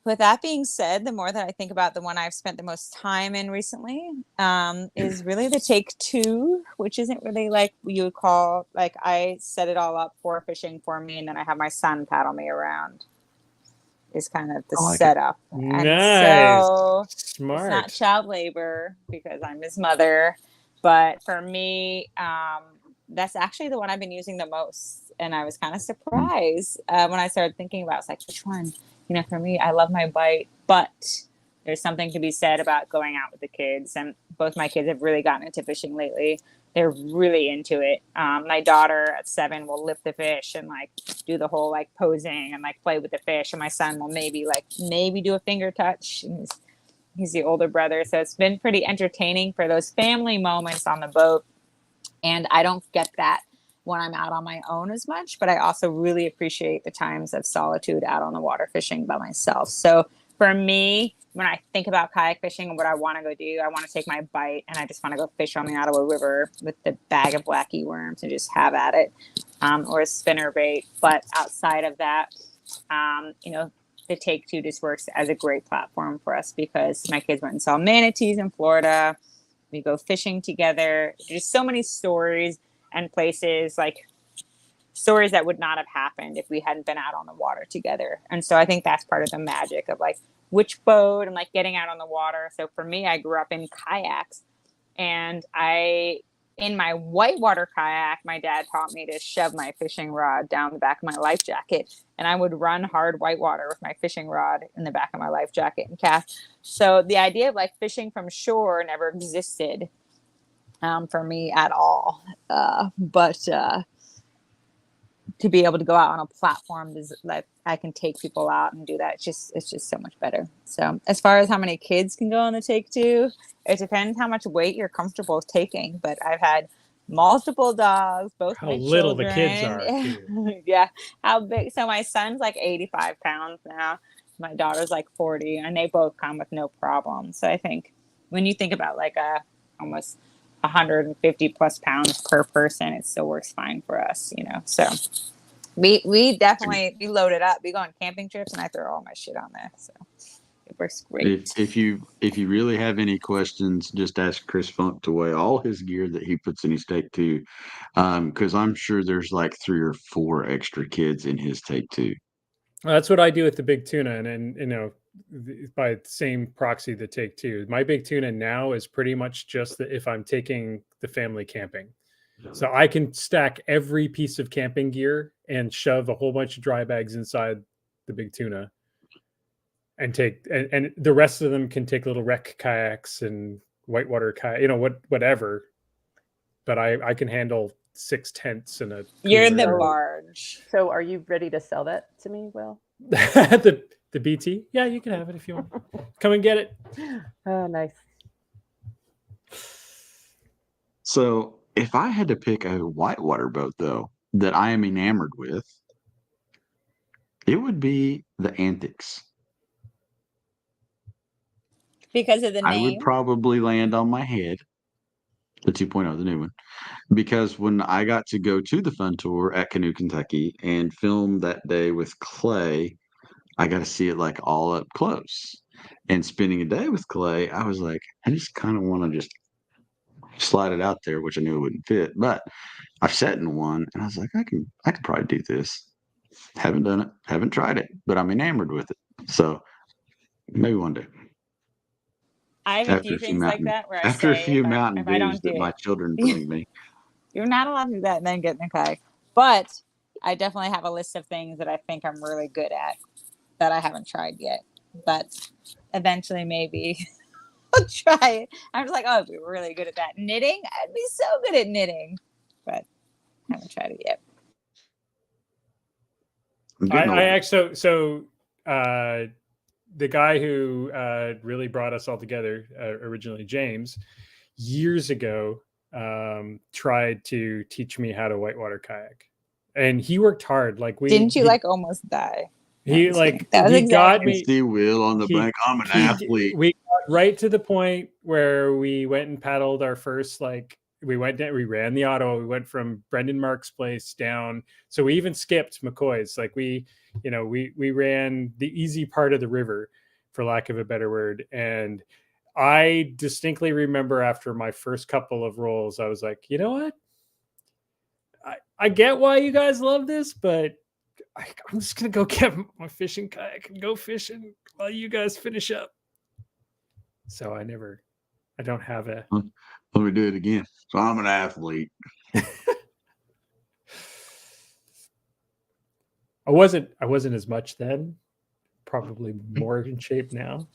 [SPEAKER 4] with that being said, the more that I think about the one I've spent the most time in recently is really the Take Two, which isn't really like you would call, like I set it all up for fishing for me, and then I have my son paddle me around. Is kind of the setup. And
[SPEAKER 2] nice.
[SPEAKER 4] so
[SPEAKER 2] Smart.
[SPEAKER 4] It's not child labor because I'm his mother. But for me, that's actually the one I've been using the most. And I was kind of surprised when I started thinking about it. It's like, which one? For me, I love my bite, but there's something to be said about going out with the kids. And both my kids have really gotten into fishing lately. They're really into it. My daughter at 7 will lift the fish and like do the whole like posing and like play with the fish. And my son will maybe do a finger touch. And he's the older brother. So it's been pretty entertaining for those family moments on the boat. And I don't get that when I'm out on my own as much, but I also really appreciate the times of solitude out on the water fishing by myself. So for me, when I think about kayak fishing and what I want to go do, I want to take my bite and I just want to go fish on the Ottawa River with the bag of wacky worms and just have at it, or a spinner bait. But outside of that, the Take Two just works as a great platform for us because my kids went and saw manatees in Florida. We go fishing together. There's so many stories and places, like stories that would not have happened if we hadn't been out on the water together. And so I think that's part of the magic of like which boat and like getting out on the water. So for me, I grew up in kayaks, and in my whitewater kayak, my dad taught me to shove my fishing rod down the back of my life jacket, and I would run hard whitewater with my fishing rod in the back of my life jacket and cast. So the idea of like fishing from shore never existed for me at all. But to be able to go out on a platform is like I can take people out and do that. It's just so much better. So as far as how many kids can go on the Take Two, it depends how much weight you're comfortable taking. But I've had multiple dogs, both
[SPEAKER 2] how
[SPEAKER 4] my
[SPEAKER 2] little
[SPEAKER 4] children.
[SPEAKER 2] the kids are. Too.
[SPEAKER 4] Yeah, how big? So my son's like 85 pounds now. My daughter's like 40, and they both come with no problem. So I think when you think about like almost 150 plus pounds per person, it still works fine for us, So we definitely load it up. We go on camping trips, and I throw all my shit on there, so it works great.
[SPEAKER 1] If you really have any questions, just ask Chris Funk to weigh all his gear that he puts in his Take Two, because I'm sure there's like 3 or 4 extra kids in his Take Two.
[SPEAKER 2] Well, that's what I do with the big tuna, and by the same proxy, the Take Two. My big tuna now is pretty much just if I'm taking the family camping. So I can stack every piece of camping gear and shove a whole bunch of dry bags inside the big tuna, and take and the rest of them can take little wreck kayaks and whitewater kayak, whatever. But I can handle 6 tents and a
[SPEAKER 4] You're the
[SPEAKER 2] cooler.
[SPEAKER 4] barge.
[SPEAKER 3] So are you ready to sell that to me, Will?
[SPEAKER 2] the BT? Yeah, you can have it if you want. Come and get it.
[SPEAKER 3] Oh, nice.
[SPEAKER 1] So if I had to pick a whitewater boat, though, that I am enamored with, it would be the Antics.
[SPEAKER 4] Because of the
[SPEAKER 1] I would
[SPEAKER 4] name?
[SPEAKER 1] probably land on my head, the 2.0, the new one, because when I got to go to the fun tour at Canoe, Kentucky and film that day with Clay, I got to see it like all up close. And spending a day with Clay, I was like, I just kind of want to just slide it out there, which I knew it wouldn't fit. But I've sat in one and I was like, I could probably do this. Haven't done it, haven't tried it, but I'm enamored with it. So maybe one day.
[SPEAKER 4] I have a few things like that where I
[SPEAKER 1] after a
[SPEAKER 4] say
[SPEAKER 1] few
[SPEAKER 4] if
[SPEAKER 1] mountain
[SPEAKER 4] I
[SPEAKER 1] views
[SPEAKER 4] don't do
[SPEAKER 1] that my
[SPEAKER 4] it,
[SPEAKER 1] children bring me.
[SPEAKER 4] you're not allowed to do that and then get in the kayak. But I definitely have a list of things that I think I'm really good at that I haven't tried yet. But eventually, maybe I'll try it. I'm just like, oh, I'd be really good at that. Knitting? I'd be so good at knitting. But I haven't tried it yet.
[SPEAKER 2] I actually the guy who really brought us all together originally, James, years ago, tried to teach me how to whitewater kayak, and he worked hard. Like
[SPEAKER 4] Didn't you almost die?
[SPEAKER 2] He got me.
[SPEAKER 1] See Will on the bank. I'm an athlete.
[SPEAKER 2] We got right to the point where we went and paddled our first we ran the Ottawa. We went from Brendan Mark's place down. So we even skipped McCoy's. We ran the easy part of the river, for lack of a better word. And I distinctly remember after my first couple of rolls, I was like, you know what? I get why you guys love this, but I'm just going to go get my fishing kayak and go fishing while you guys finish up. So I don't have a...
[SPEAKER 1] Let me do it again. So I'm an athlete.
[SPEAKER 2] I wasn't as much then. Probably more in shape now.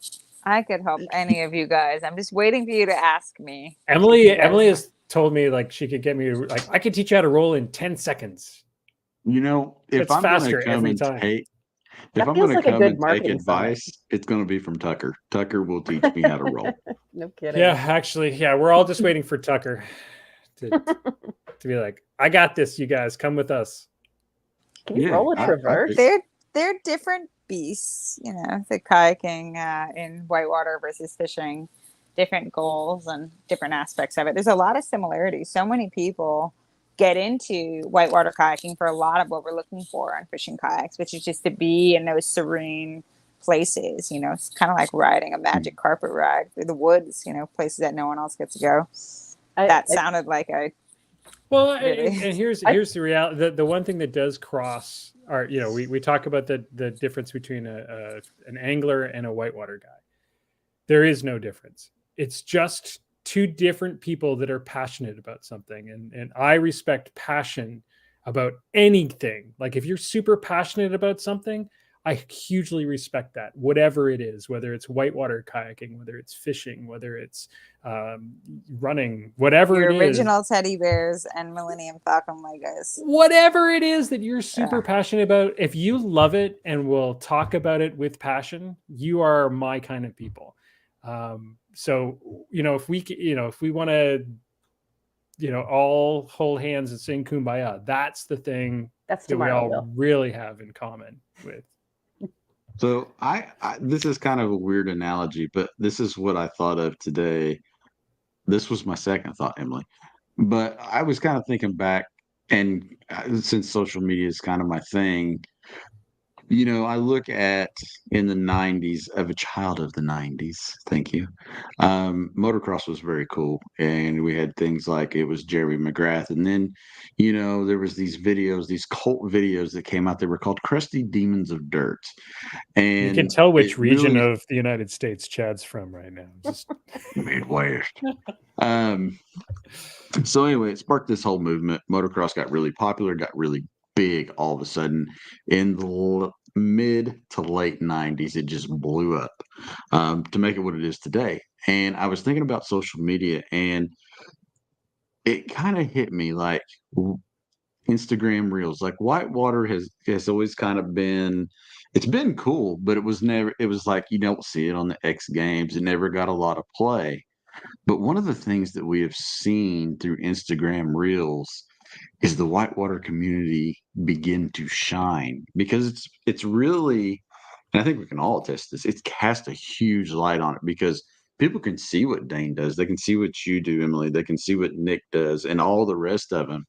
[SPEAKER 4] I could help any of you guys. I'm just waiting for you to ask me.
[SPEAKER 2] Emily has told me she could get me I could teach you how to roll in 10 seconds.
[SPEAKER 1] If I'm going to come and take advice, it's going to be from Tucker. Tucker will teach me how to roll.
[SPEAKER 3] No kidding.
[SPEAKER 2] Yeah, actually, we're all just waiting for Tucker to be like, I got this, you guys, come with us.
[SPEAKER 3] Can you roll a traverse?
[SPEAKER 4] They're different beasts, the kayaking in whitewater versus fishing, different goals and different aspects of it. There's a lot of similarities. So many people get into whitewater kayaking for a lot of what we're looking for on fishing kayaks, which is just to be in those serene places. It's kind of like riding a magic carpet ride through the woods, places that no one else gets to go. That sounded like a...
[SPEAKER 2] Well, and here's the reality. The one thing that does cross our, we talk about the difference between an angler and a whitewater guy. There is no difference. It's just two different people that are passionate about something. And I respect passion about anything. Like if you're super passionate about something, I hugely respect that, whatever it is, whether it's whitewater kayaking, whether it's fishing, whether it's running, whatever
[SPEAKER 4] your
[SPEAKER 2] it is.
[SPEAKER 4] Original teddy bears and Millennium Falcon Legos.
[SPEAKER 2] Whatever it is that you're super passionate about, if you love it and will talk about it with passion, you are my kind of people. So, if we want to, all hold hands and sing Kumbaya, that's the thing that we all really have in common with.
[SPEAKER 1] So this is kind of a weird analogy, but this is what I thought of today. This was my second thought, Emily, but I was kind of thinking back, and since social media is kind of my thing, I look at in the 90s of a child of the 90s. Thank you. Motocross was very cool. And we had things like it was Jerry McGrath. And then, there was these videos, these cult videos that came out. They were called Crusty Demons of Dirt. And
[SPEAKER 2] you can tell which region
[SPEAKER 1] really,
[SPEAKER 2] of the United States Chad's from right now. Just...
[SPEAKER 1] Midwest. So anyway, it sparked this whole movement. Motocross got really popular, got really big all of a sudden in the mid to late 90s. It just blew up to make it what it is today. And I was thinking about social media, and it kind of hit me like Instagram Reels. Like Whitewater has always kind of been, it's been cool, but it was like you don't see it on the X Games. It never got a lot of play. But one of the things that we have seen through Instagram Reels is the whitewater community begin to shine, because it's really, and I think we can all attest this, it's cast a huge light on it, because people can see what Dane does, they can see what you do, Emily, they can see what Nick does, and all the rest of them.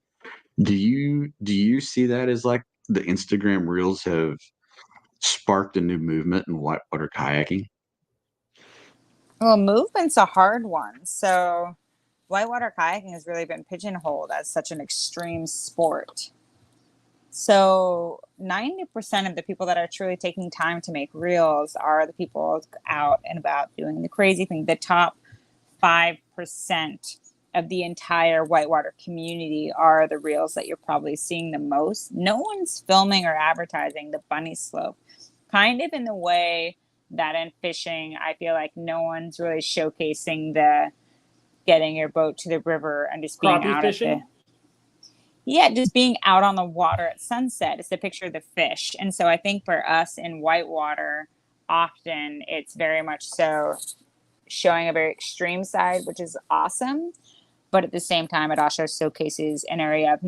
[SPEAKER 1] Do you see that as like the Instagram Reels have sparked a new movement in whitewater kayaking?
[SPEAKER 4] Well, movement's a hard one. So whitewater kayaking has really been pigeonholed as such an extreme sport. So 90% of the people that are truly taking time to make reels are the people out and about doing the crazy thing. The top 5% of the entire whitewater community are the reels that you're probably seeing the most. No one's filming or advertising the bunny slope, kind of in the way that in fishing, I feel like no one's really showcasing the getting your boat to the river and just being
[SPEAKER 2] Crappie
[SPEAKER 4] out
[SPEAKER 2] fishing?
[SPEAKER 4] just being out on the water at sunset. It's the picture of the fish. And so I think for us in whitewater, often it's very much so showing a very extreme side, which is awesome. But at the same time, it also showcases an area of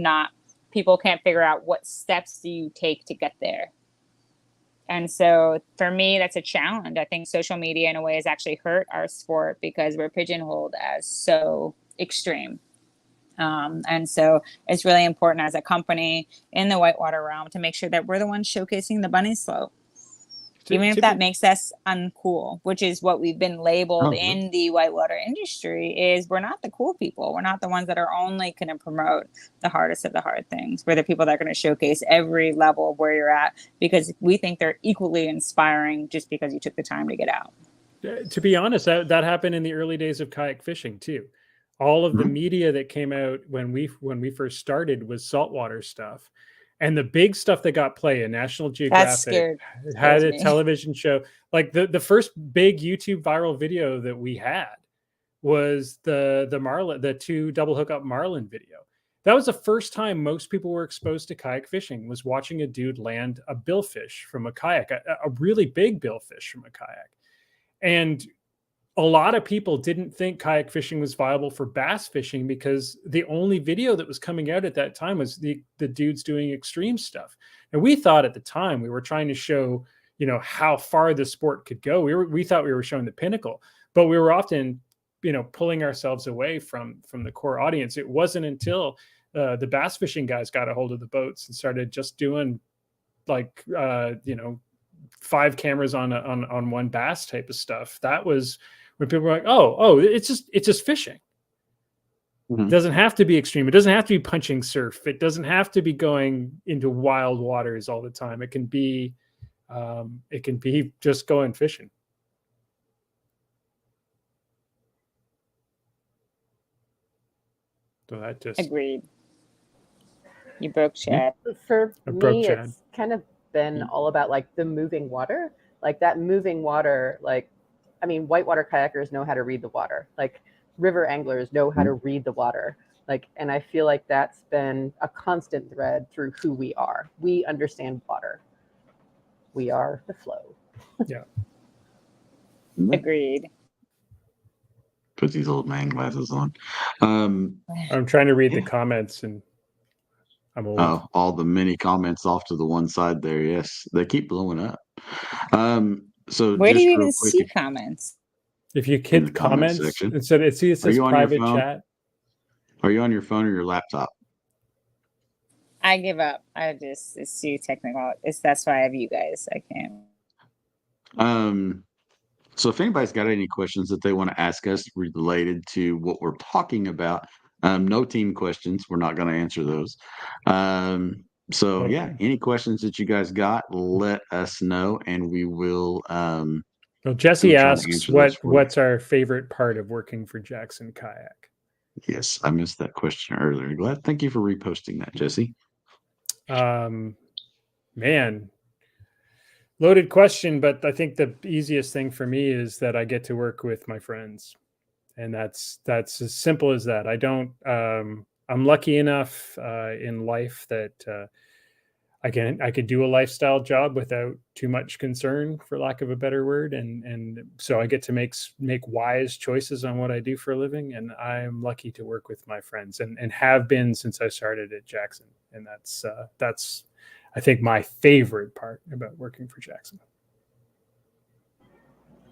[SPEAKER 4] people can't figure out what steps do you take to get there. And so for me, that's a challenge. I think social media in a way has actually hurt our sport because we're pigeonholed as so extreme. And so it's really important as a company in the whitewater realm to make sure that we're the ones showcasing the bunny slope. Even if that makes us uncool, which is what we've been labeled in the whitewater industry, is we're not the cool people. We're not the ones that are only going to promote the hardest of the hard things. We're the people that are going to showcase every level of where you're at, because we think they're equally inspiring just because you took the time to get out.
[SPEAKER 2] To be honest, that happened in the early days of kayak fishing too. All of the media that came out when we first started was saltwater stuff. And the big stuff that got play in National Geographic had a television show. Like the first big YouTube viral video that we had was the Marlin, the 2 double hookup Marlin video. That was the first time most people were exposed to kayak fishing, was watching a dude land a billfish from a kayak, a really big billfish from a kayak. And a lot of people didn't think kayak fishing was viable for bass fishing because the only video that was coming out at that time was the dudes doing extreme stuff. And we thought at the time we were trying to show, how far the sport could go. We thought we were showing the pinnacle, but we were often, pulling ourselves away from the core audience. It wasn't until the bass fishing guys got a hold of the boats and started just doing like, 5 cameras on one bass type of stuff. That was when people were like, oh, it's just fishing. It doesn't have to be extreme. It doesn't have to be punching surf. It doesn't have to be going into wild waters all the time. It can be just going fishing. So that just
[SPEAKER 4] agreed. You broke Chad.
[SPEAKER 3] For me, it's kind of been all about like the moving water, like that moving water. Like, I mean, whitewater kayakers know how to read the water. Like river anglers know how to read the water. Like, and I feel like that's been a constant thread through who we are. We understand water. We are the flow.
[SPEAKER 2] Yeah.
[SPEAKER 4] Agreed.
[SPEAKER 1] Put these old man glasses on.
[SPEAKER 2] I'm trying to read the comments and I'm old.
[SPEAKER 1] Oh, all the many comments off to the one side there. Yes, they keep blowing up. So
[SPEAKER 4] where do you even see comments?
[SPEAKER 2] If you hit comments, it says private chat.
[SPEAKER 1] Are you on your phone or your laptop?
[SPEAKER 4] I give up. It's too technical. That's why I have you guys. I can't.
[SPEAKER 1] So if anybody's got any questions that they want to ask us related to what we're talking about, no team questions. We're not going to answer those. So yeah, any questions that you guys got, let us know, and we will.
[SPEAKER 2] Well, Jesse asks, what's our favorite part of working for Jackson Kayak?
[SPEAKER 1] Yes, I missed that question earlier. Thank you for reposting that, Jesse.
[SPEAKER 2] Man, loaded question, but I think the easiest thing for me is that I get to work with my friends, and that's as simple as that. I'm lucky enough in life that I could do a lifestyle job without too much concern, for lack of a better word, and so I get to make wise choices on what I do for a living, and I'm lucky to work with my friends, and have been since I started at Jackson, and that's I think my favorite part about working for Jackson.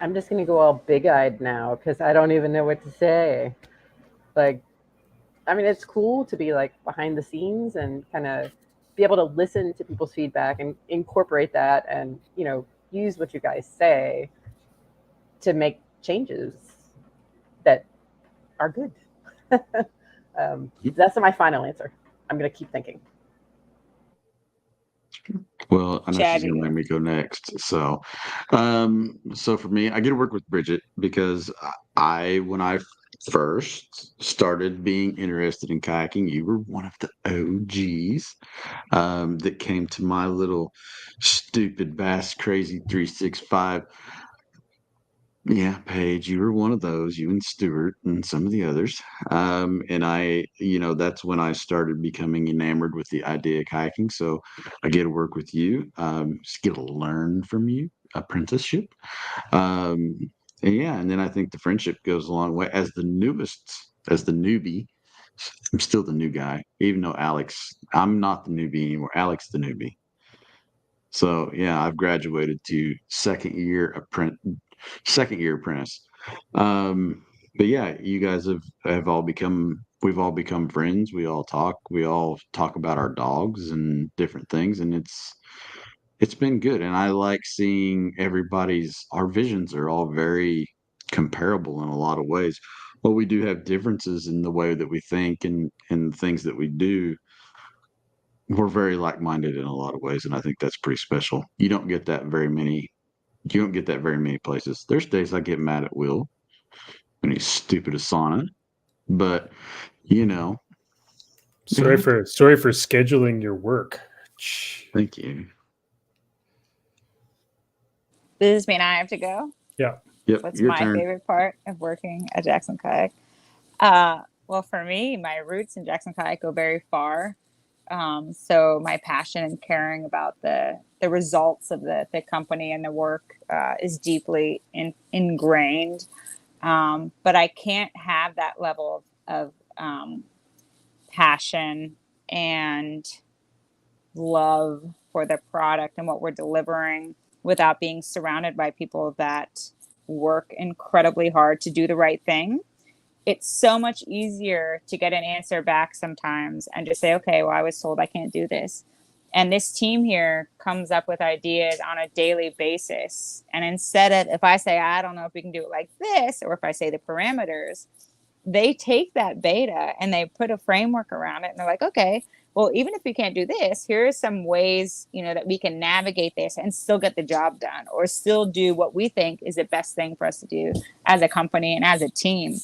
[SPEAKER 3] I'm just going to go all big-eyed now because I don't even know what to say. Like, I mean, it's cool to be like behind the scenes and kind of be able to listen to people's feedback and incorporate that and, use what you guys say to make changes that are good. That's my final answer. I'm going to keep thinking.
[SPEAKER 1] Well, I know she's going to let me go next. So, so for me, I get to work with Bridget because when I first started being interested in kayaking, you were one of the OGs that came to my little stupid Bass Crazy 365. Yeah, Paige, you were one of those, you and Stuart and some of the others. And that's when I started becoming enamored with the idea of kayaking. So I get to work with you, just get to learn from you, apprenticeship. Um, and then I think the friendship goes a long way. As the newbie, I'm still the new guy, even though I'm not the newbie anymore. Alex the newbie. So yeah, I've graduated to second year apprentice. But yeah, you guys have we've all become friends. We all talk about our dogs and different things, and it's been good. And I like seeing our visions are all very comparable in a lot of ways. Well, we do have differences in the way that we think and things that we do. We're very like-minded in a lot of ways, and I think that's pretty special. You don't get that very many places. There's days I get mad at Will when he's stupid as sauna, but
[SPEAKER 2] sorry for scheduling your work.
[SPEAKER 1] Thank you.
[SPEAKER 4] Does this mean I have to go?
[SPEAKER 2] Yeah.
[SPEAKER 1] Yep.
[SPEAKER 4] What's my favorite part of working at Jackson Kayak? Well, for me, my roots in Jackson Kayak go very far. So my passion and caring about the results of the company and the work is deeply ingrained. But I can't have that level of passion and love for the product and what we're delivering without being surrounded by people that work incredibly hard to do the right thing. It's so much easier to get an answer back sometimes and just say, okay, well, I was told I can't do this. And this team here comes up with ideas on a daily basis. And instead of, if I say, I don't know if we can do it like this, or if I say the parameters, they take that beta and they put a framework around it. And they're like, okay, well, even if we can't do this, here are some ways, that we can navigate this and still get the job done, or still do what we think is the best thing for us to do as a company and as a team.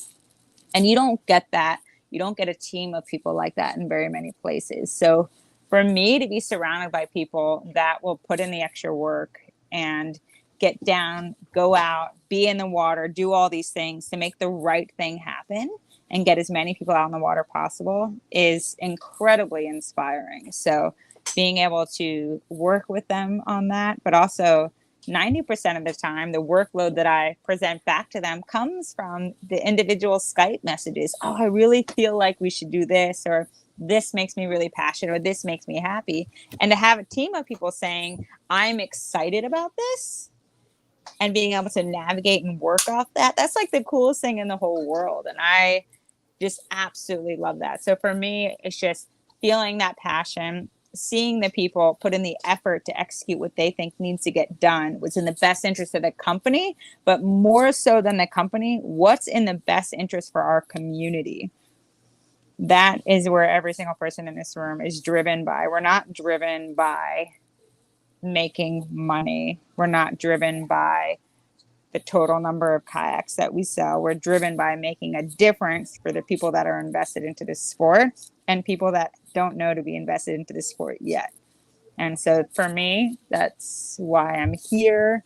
[SPEAKER 4] And you don't get that. You don't get a team of people like that in very many places. So for me to be surrounded by people that will put in the extra work and get down, go out, be in the water, do all these things to make the right thing happen and get as many people out in the water possible is incredibly inspiring. So being able to work with them on that, but also 90% of the time, the workload that I present back to them comes from the individual Skype messages. Oh, I really feel like we should do this, or this makes me really passionate, or this makes me happy. And to have a team of people saying, I'm excited about this, and being able to navigate and work off that, that's like the coolest thing in the whole world. And I just absolutely love that. So for me, it's just feeling that passion seeing the people put in the effort to execute what they think needs to get done, what's in the best interest of the company, but more so than the company, what's in the best interest for our community. That is where every single person in this room is driven by. We're not driven by making money. We're not driven by the total number of kayaks that we sell. We're driven by making a difference for the people that are invested into this sport and people that don't know to be invested into this sport yet. And so for me, that's why I'm here.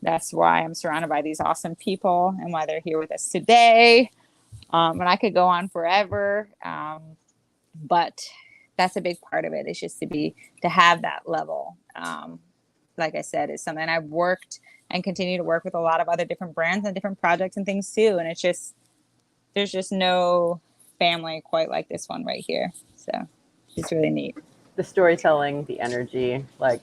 [SPEAKER 4] That's why I'm surrounded by these awesome people and why they're here with us today. And I could go on forever. But that's a big part of it. It's just to have that level. Like I said, is something I've worked and continue to work with a lot of other different brands and different projects and things too. And there's just no family quite like this one right here. So it's really neat.
[SPEAKER 3] The storytelling, the energy, like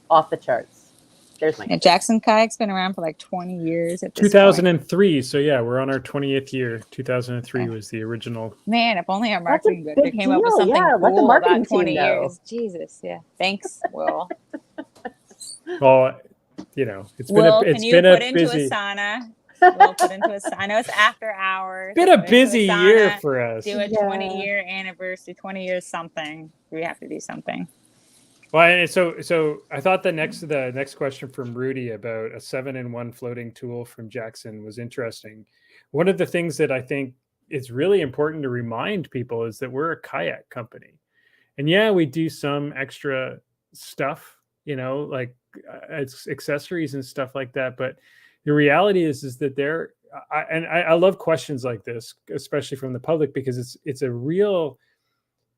[SPEAKER 3] off the charts. There's my
[SPEAKER 4] Jackson Kayak's been around for like 20 years. At this
[SPEAKER 2] 2003.
[SPEAKER 4] Point.
[SPEAKER 2] So yeah, we're on our 20th year. 2003 was the original.
[SPEAKER 4] Man, if only our marketing director came up with something cool about 20 years. Jesus, yeah. Thanks, Will.
[SPEAKER 2] Well, you know, it's
[SPEAKER 4] Will,
[SPEAKER 2] been a busy.
[SPEAKER 4] We'll put into a sauna. I know it's after hours.
[SPEAKER 2] Been a busy year for us.
[SPEAKER 4] Do a 20-year anniversary, 20 years something. We have to do something.
[SPEAKER 2] Well, so I thought the next question from Rudy about a 7-in-1 floating tool from Jackson was interesting. One of the things that I think is really important to remind people is that we're a kayak company, and yeah, we do some extra stuff, you know, like accessories and stuff like that. But the reality is that I love questions like this, especially from the public, because it's a real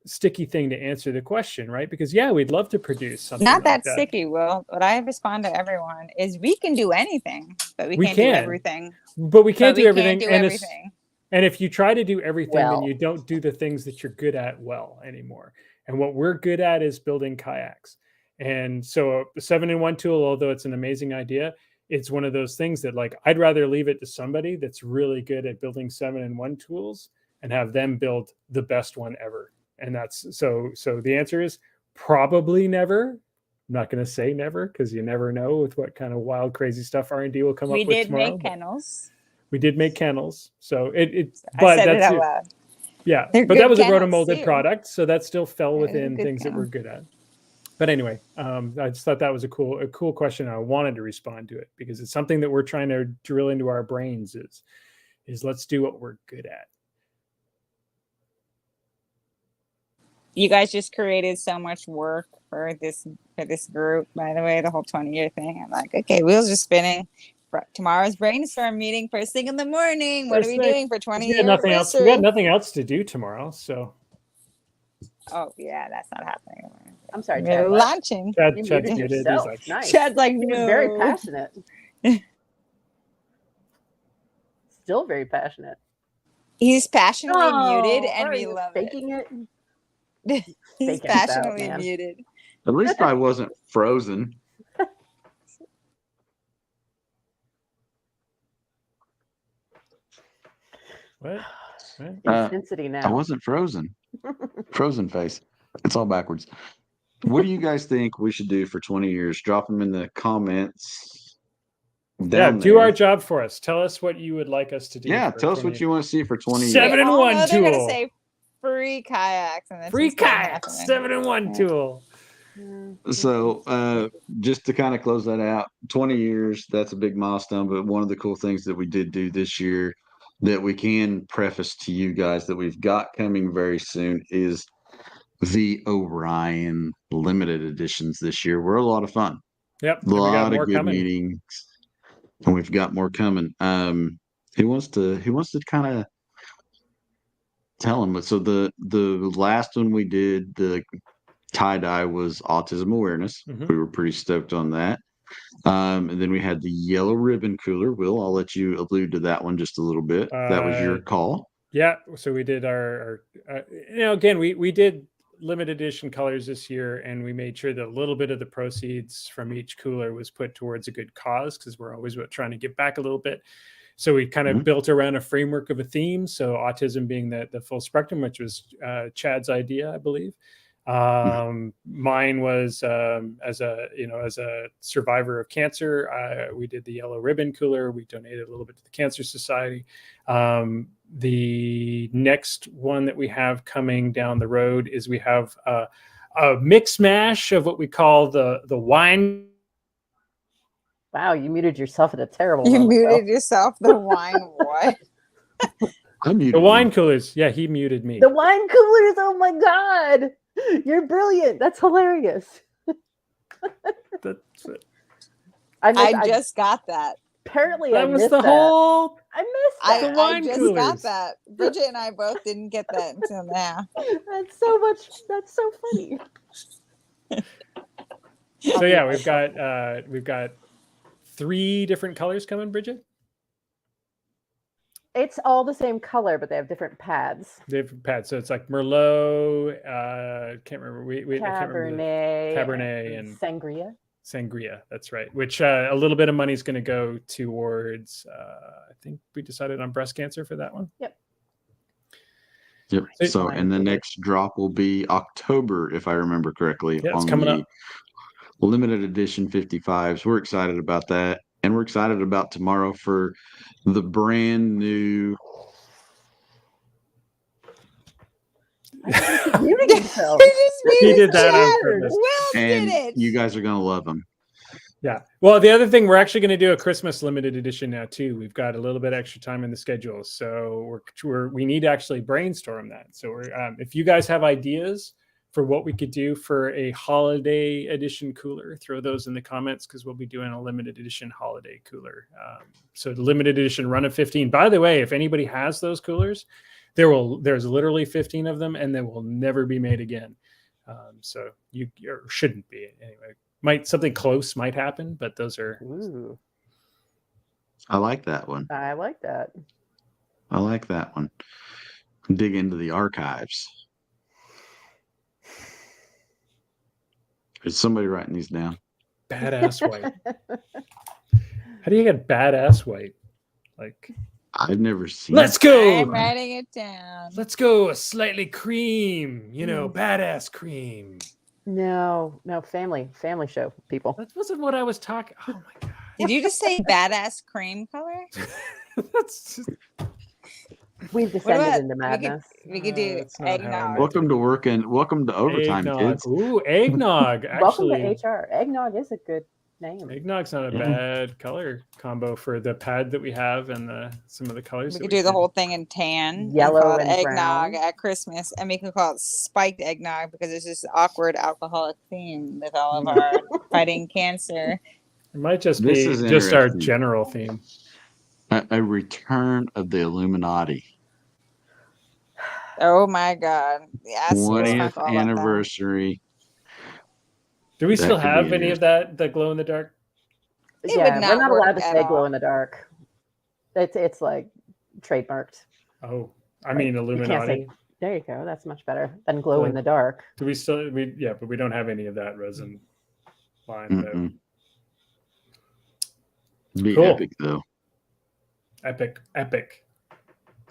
[SPEAKER 2] sticky thing to answer the question, right? Because yeah, we'd love to produce something
[SPEAKER 4] not
[SPEAKER 2] like
[SPEAKER 4] that sticky. Will, what I respond to everyone is we can do anything, but we can't do everything.
[SPEAKER 2] But we can't do everything.
[SPEAKER 4] Can't do everything.
[SPEAKER 2] And if you try to do everything, then you don't do the things that you're good at well anymore. And what we're good at is building kayaks. And so a 7-in-1 tool, although it's an amazing idea, it's one of those things that, like, I'd rather leave it to somebody that's really good at building 7-in-1 tools and have them build the best one ever. And that's so the answer is probably never. I'm not going to say never, because you never know with what kind of wild, crazy stuff R&D will come up with tomorrow.
[SPEAKER 4] We did make kennels.
[SPEAKER 2] We did make kennels. So
[SPEAKER 4] but I said it out loud.
[SPEAKER 2] Yeah, but that was a rotomolded product, so that still fell within things that we're good at. But anyway, I just thought that was a cool question. I wanted to respond to it because it's something that we're trying to drill into our brains is let's do what we're good at.
[SPEAKER 4] You guys just created so much work for this group, by the way, the whole 20-year thing. I'm like, okay, wheels are spinning. Tomorrow's brainstorm meeting first thing in the morning. What are we doing for 20 years?
[SPEAKER 2] Nothing else. We got nothing else to do tomorrow, so.
[SPEAKER 4] Oh yeah, that's not happening.
[SPEAKER 3] I'm sorry,
[SPEAKER 4] Chad. We're launching.
[SPEAKER 3] Chad's muted. Like, nice.
[SPEAKER 4] Chad's like, no.
[SPEAKER 3] Very passionate. Still very passionate.
[SPEAKER 4] He's passionately muted, and we love
[SPEAKER 3] faking
[SPEAKER 4] it.
[SPEAKER 3] He's
[SPEAKER 4] passionately muted.
[SPEAKER 1] At least I wasn't frozen.
[SPEAKER 2] What?
[SPEAKER 3] Intensity now.
[SPEAKER 1] I wasn't frozen. Frozen face. It's all backwards. What do you guys think we should do for 20 years? Drop them in the comments.
[SPEAKER 2] Do our job for us. Tell us what you would like us to do.
[SPEAKER 1] Yeah, tell us what you want to see for 20 years.
[SPEAKER 2] 7-in-1 tool.
[SPEAKER 4] They're gonna say free kayaks.
[SPEAKER 2] Free kayaks. 7-in-1 tool.
[SPEAKER 1] So just to kind of close that out, 20 years, that's a big milestone. But one of the cool things that we did do this year that we can preface to you guys that we've got coming very soon is the Orion limited editions this year. We're a lot of fun.
[SPEAKER 2] Yep.
[SPEAKER 1] A lot of good meetings. And we've got more coming. He wants to kind of tell him. So the last one we did, the tie-dye, was autism awareness. Mm-hmm. We were pretty stoked on that. And then we had the yellow ribbon cooler. Will, I'll let you allude to that one just a little bit. That was your call.
[SPEAKER 2] Yeah. So we did our again, we did limited edition colors this year, and we made sure that a little bit of the proceeds from each cooler was put towards a good cause, because we're always trying to give back a little bit. So we kind of built around a framework of a theme. So autism being the full spectrum, which was Chad's idea, I believe. Mine was as a survivor of cancer. We did the yellow ribbon cooler. We donated a little bit to the Cancer Society. The next one that we have coming down the road is we have a mix mash of what we call the wine.
[SPEAKER 3] Wow, you muted yourself at a terrible
[SPEAKER 4] You
[SPEAKER 3] moment.
[SPEAKER 4] muted yourself. The wine what?
[SPEAKER 2] The wine coolers. Yeah, he muted me.
[SPEAKER 3] The wine coolers. Oh my God. You're brilliant. That's hilarious.
[SPEAKER 2] That's it.
[SPEAKER 4] I just got that.
[SPEAKER 3] Apparently,
[SPEAKER 2] That
[SPEAKER 3] I
[SPEAKER 2] was
[SPEAKER 3] missed
[SPEAKER 2] the
[SPEAKER 3] that.
[SPEAKER 2] whole.
[SPEAKER 3] I missed that.
[SPEAKER 2] wine
[SPEAKER 4] I just
[SPEAKER 2] coolers.
[SPEAKER 4] got that. Bridget and I both didn't get that until now.
[SPEAKER 3] That's so much. That's so funny.
[SPEAKER 2] So yeah, we've got 3 different colors coming, Bridget.
[SPEAKER 3] It's all the same color, but they have different pads.
[SPEAKER 2] Different pads. So it's like Merlot. Can't remember. I can't remember. Cabernet and
[SPEAKER 3] Sangria.
[SPEAKER 2] Sangria. That's right. Which a little bit of money is going to go towards. I think we decided on breast cancer for that one.
[SPEAKER 3] Yep.
[SPEAKER 1] So, and the next drop will be October, if I remember correctly.
[SPEAKER 2] Yeah, it's coming up.
[SPEAKER 1] Limited edition 55s. We're excited about that. And we're excited about tomorrow for the brand new.
[SPEAKER 3] He just
[SPEAKER 2] He did that on purpose.
[SPEAKER 4] Will
[SPEAKER 1] And
[SPEAKER 4] did it.
[SPEAKER 1] you guys are going to love them.
[SPEAKER 2] Yeah. Well, the other thing, we're actually going to do a Christmas limited edition now too. We've got a little bit extra time in the schedule, so we need to actually brainstorm that. So if you guys have ideas for what we could do for a holiday edition cooler, throw those in the comments, because we'll be doing a limited edition holiday cooler. So the limited edition run of 15. By the way, if anybody has those coolers, there's literally 15 of them, and they will never be made again. So you shouldn't be anyway. Something close might happen, but those are.
[SPEAKER 3] Ooh.
[SPEAKER 1] I like that one.
[SPEAKER 3] I like that.
[SPEAKER 1] I like that one. Dig into the archives. Is somebody writing these down?
[SPEAKER 2] Badass white. How do you get badass white? Like,
[SPEAKER 1] I've never seen.
[SPEAKER 2] Let's go.
[SPEAKER 4] I'm writing it down.
[SPEAKER 2] Let's go a slightly cream. Badass cream.
[SPEAKER 3] No, family show, people.
[SPEAKER 2] That wasn't what I was talking. Oh my God.
[SPEAKER 4] Did you just say badass cream color?
[SPEAKER 2] That's just.
[SPEAKER 3] We've descended into madness.
[SPEAKER 4] We could do
[SPEAKER 2] That's not how
[SPEAKER 4] eggnog.
[SPEAKER 1] Welcome to work and welcome to overtime,
[SPEAKER 2] Eggnog.
[SPEAKER 1] kids.
[SPEAKER 2] Ooh, eggnog. Actually,
[SPEAKER 3] Welcome to HR. Eggnog is a good name.
[SPEAKER 2] Eggnog's not a bad color combo for the pad that we have and some of the colors.
[SPEAKER 4] We
[SPEAKER 2] that
[SPEAKER 4] could do the whole thing in tan.
[SPEAKER 3] Yellow
[SPEAKER 4] call it
[SPEAKER 3] and
[SPEAKER 4] eggnog
[SPEAKER 3] brown.
[SPEAKER 4] at Christmas, and we can call it spiked eggnog because it's this awkward alcoholic theme with all of our fighting cancer.
[SPEAKER 2] It might just
[SPEAKER 1] This
[SPEAKER 2] be
[SPEAKER 1] is
[SPEAKER 2] just our
[SPEAKER 1] interesting.
[SPEAKER 2] general theme.
[SPEAKER 1] A return of the Illuminati.
[SPEAKER 4] Oh my God! Yes,
[SPEAKER 1] 20th anniversary.
[SPEAKER 2] Do we
[SPEAKER 1] That
[SPEAKER 2] still
[SPEAKER 1] could be
[SPEAKER 2] have any
[SPEAKER 1] interesting.
[SPEAKER 2] of that? The glow in the dark?
[SPEAKER 4] It
[SPEAKER 3] Yeah,
[SPEAKER 4] would not
[SPEAKER 3] we're not
[SPEAKER 4] work
[SPEAKER 3] allowed to
[SPEAKER 4] at
[SPEAKER 3] say
[SPEAKER 4] all.
[SPEAKER 3] glow in the dark. It's like trademarked.
[SPEAKER 2] Oh, I mean
[SPEAKER 3] You can't
[SPEAKER 2] Illuminati.
[SPEAKER 3] say. There you go. That's much better than glow in the dark.
[SPEAKER 2] Do we still? But we don't have any of that resin line. though.
[SPEAKER 1] Mm-mm. Be
[SPEAKER 2] Cool.
[SPEAKER 1] epic though.
[SPEAKER 2] Epic.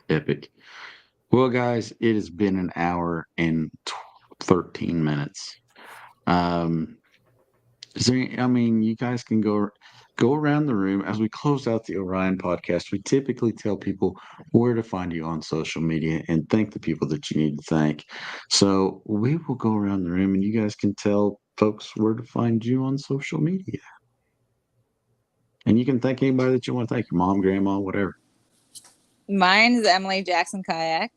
[SPEAKER 1] Epic. Well, guys, it has been an hour and 13 minutes. You guys can go around the room as we close out the Orion podcast. We typically tell people where to find you on social media and thank the people that you need to thank. So we will go around the room and you guys can tell folks where to find you on social media. And you can thank anybody that you want to thank, your mom, grandma, whatever.
[SPEAKER 4] Mine's Emily Jackson Kayak.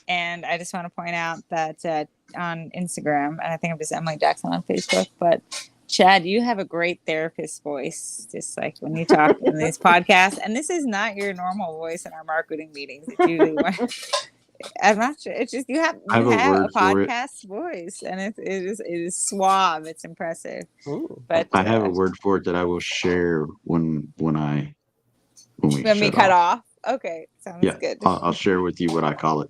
[SPEAKER 4] And I just want to point out that on Instagram, and I think I'm just Emily Jackson on Facebook, but Chad, you have a great therapist voice, just like when you talk in these podcasts. And this is not your normal voice in our marketing meetings. It's usually I'm not sure. It's just you have a podcast voice, and it is suave. It's impressive.
[SPEAKER 3] Ooh.
[SPEAKER 4] But
[SPEAKER 1] I have a word for it that I will share when we
[SPEAKER 4] cut off. Okay, sounds good.
[SPEAKER 1] I'll share with you what I call it.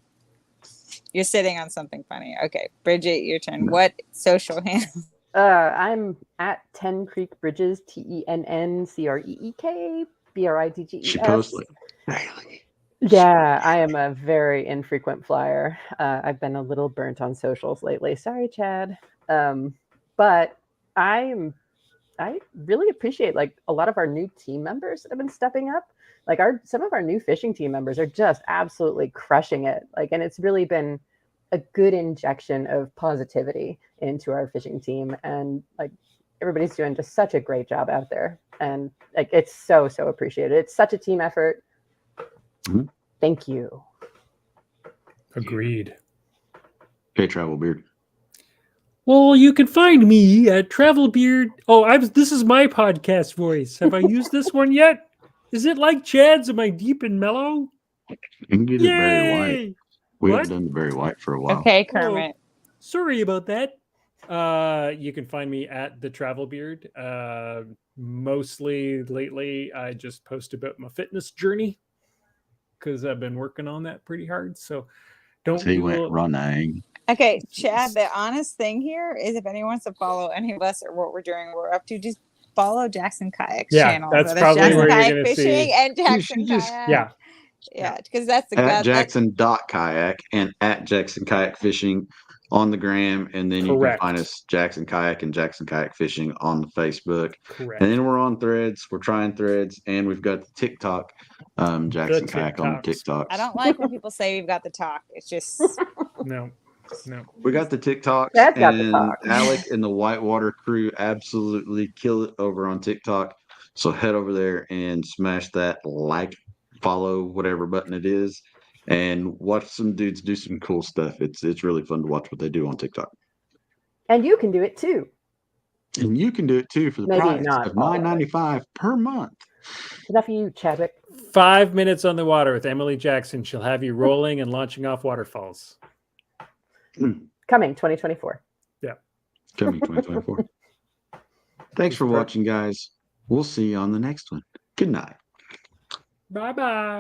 [SPEAKER 4] You're sitting on something funny. Okay, Bridget, your turn. No. What social handle?
[SPEAKER 3] I'm at 10 Creek Bridges, TENNCREEK BRIDGES.
[SPEAKER 1] She posts like daily.
[SPEAKER 3] Yeah, I am a very infrequent flyer. I've been a little burnt on socials lately. Sorry, Chad. But I really appreciate like a lot of our new team members that have been stepping up. Like some of our new fishing team members are just absolutely crushing it. Like, and it's really been a good injection of positivity into our fishing team. And like everybody's doing just such a great job out there. And like it's so appreciated. It's such a team effort.
[SPEAKER 1] Mm-hmm.
[SPEAKER 3] Thank you.
[SPEAKER 2] Agreed.
[SPEAKER 1] Okay, Travel Beard.
[SPEAKER 5] Well, you can find me at Travelbeard. Oh, this is my podcast voice. Have I used this one yet? Is it like Chad's? Am I deep and mellow?
[SPEAKER 1] You can get it very white. We
[SPEAKER 5] What?
[SPEAKER 1] haven't done the very white for a while.
[SPEAKER 4] Okay, Kermit.
[SPEAKER 5] Oh, sorry about that.
[SPEAKER 2] You can find me at the Travel Beard. Mostly lately, I just post about my fitness journey because I've been working on that pretty hard. So don't
[SPEAKER 1] So he went running.
[SPEAKER 4] Okay, Chad, the honest thing here is if anyone wants to follow any of us or what we're doing, we're up to, just follow Jackson Kayak's channel.
[SPEAKER 2] That's
[SPEAKER 4] So
[SPEAKER 2] probably
[SPEAKER 4] Jackson
[SPEAKER 2] where you're
[SPEAKER 4] Kayak
[SPEAKER 2] going to
[SPEAKER 4] Fishing
[SPEAKER 2] see.
[SPEAKER 4] and Jackson
[SPEAKER 1] just-
[SPEAKER 4] Kayak. Yeah, because that's the
[SPEAKER 1] At Jackson Dock Kayak and at Jackson Kayak Fishing on the gram, and then you can
[SPEAKER 2] Correct.
[SPEAKER 1] find us Jackson Kayak and Jackson Kayak Fishing on the Facebook.
[SPEAKER 2] Correct.
[SPEAKER 1] And then we're on Threads. We're trying Threads, and we've got the TikTok, Jackson Kayak on the TikToks.
[SPEAKER 4] I don't like when people say we've got the talk. It's just
[SPEAKER 2] No.
[SPEAKER 1] We got the TikToks,
[SPEAKER 3] That's got the
[SPEAKER 1] and
[SPEAKER 3] talk.
[SPEAKER 1] Alec and the Whitewater crew absolutely kill it over on TikTok. So head over there and smash that like, follow, whatever button it is, and watch some dudes do some cool stuff. It's really fun to watch what they do on TikTok.
[SPEAKER 3] And you can do it too.
[SPEAKER 1] And you can do it too for the
[SPEAKER 3] Maybe
[SPEAKER 1] price
[SPEAKER 3] not
[SPEAKER 1] of
[SPEAKER 3] all of it.
[SPEAKER 1] $9.95 per month.
[SPEAKER 3] Enough of you, Chadwick.
[SPEAKER 2] 5 minutes on the water with Emily Jackson. She'll have you rolling and launching off waterfalls.
[SPEAKER 3] Coming 2024.
[SPEAKER 2] Yeah.
[SPEAKER 1] Coming 2024. Thanks for watching, guys. We'll see you on the next one. Good night.
[SPEAKER 2] Bye-bye.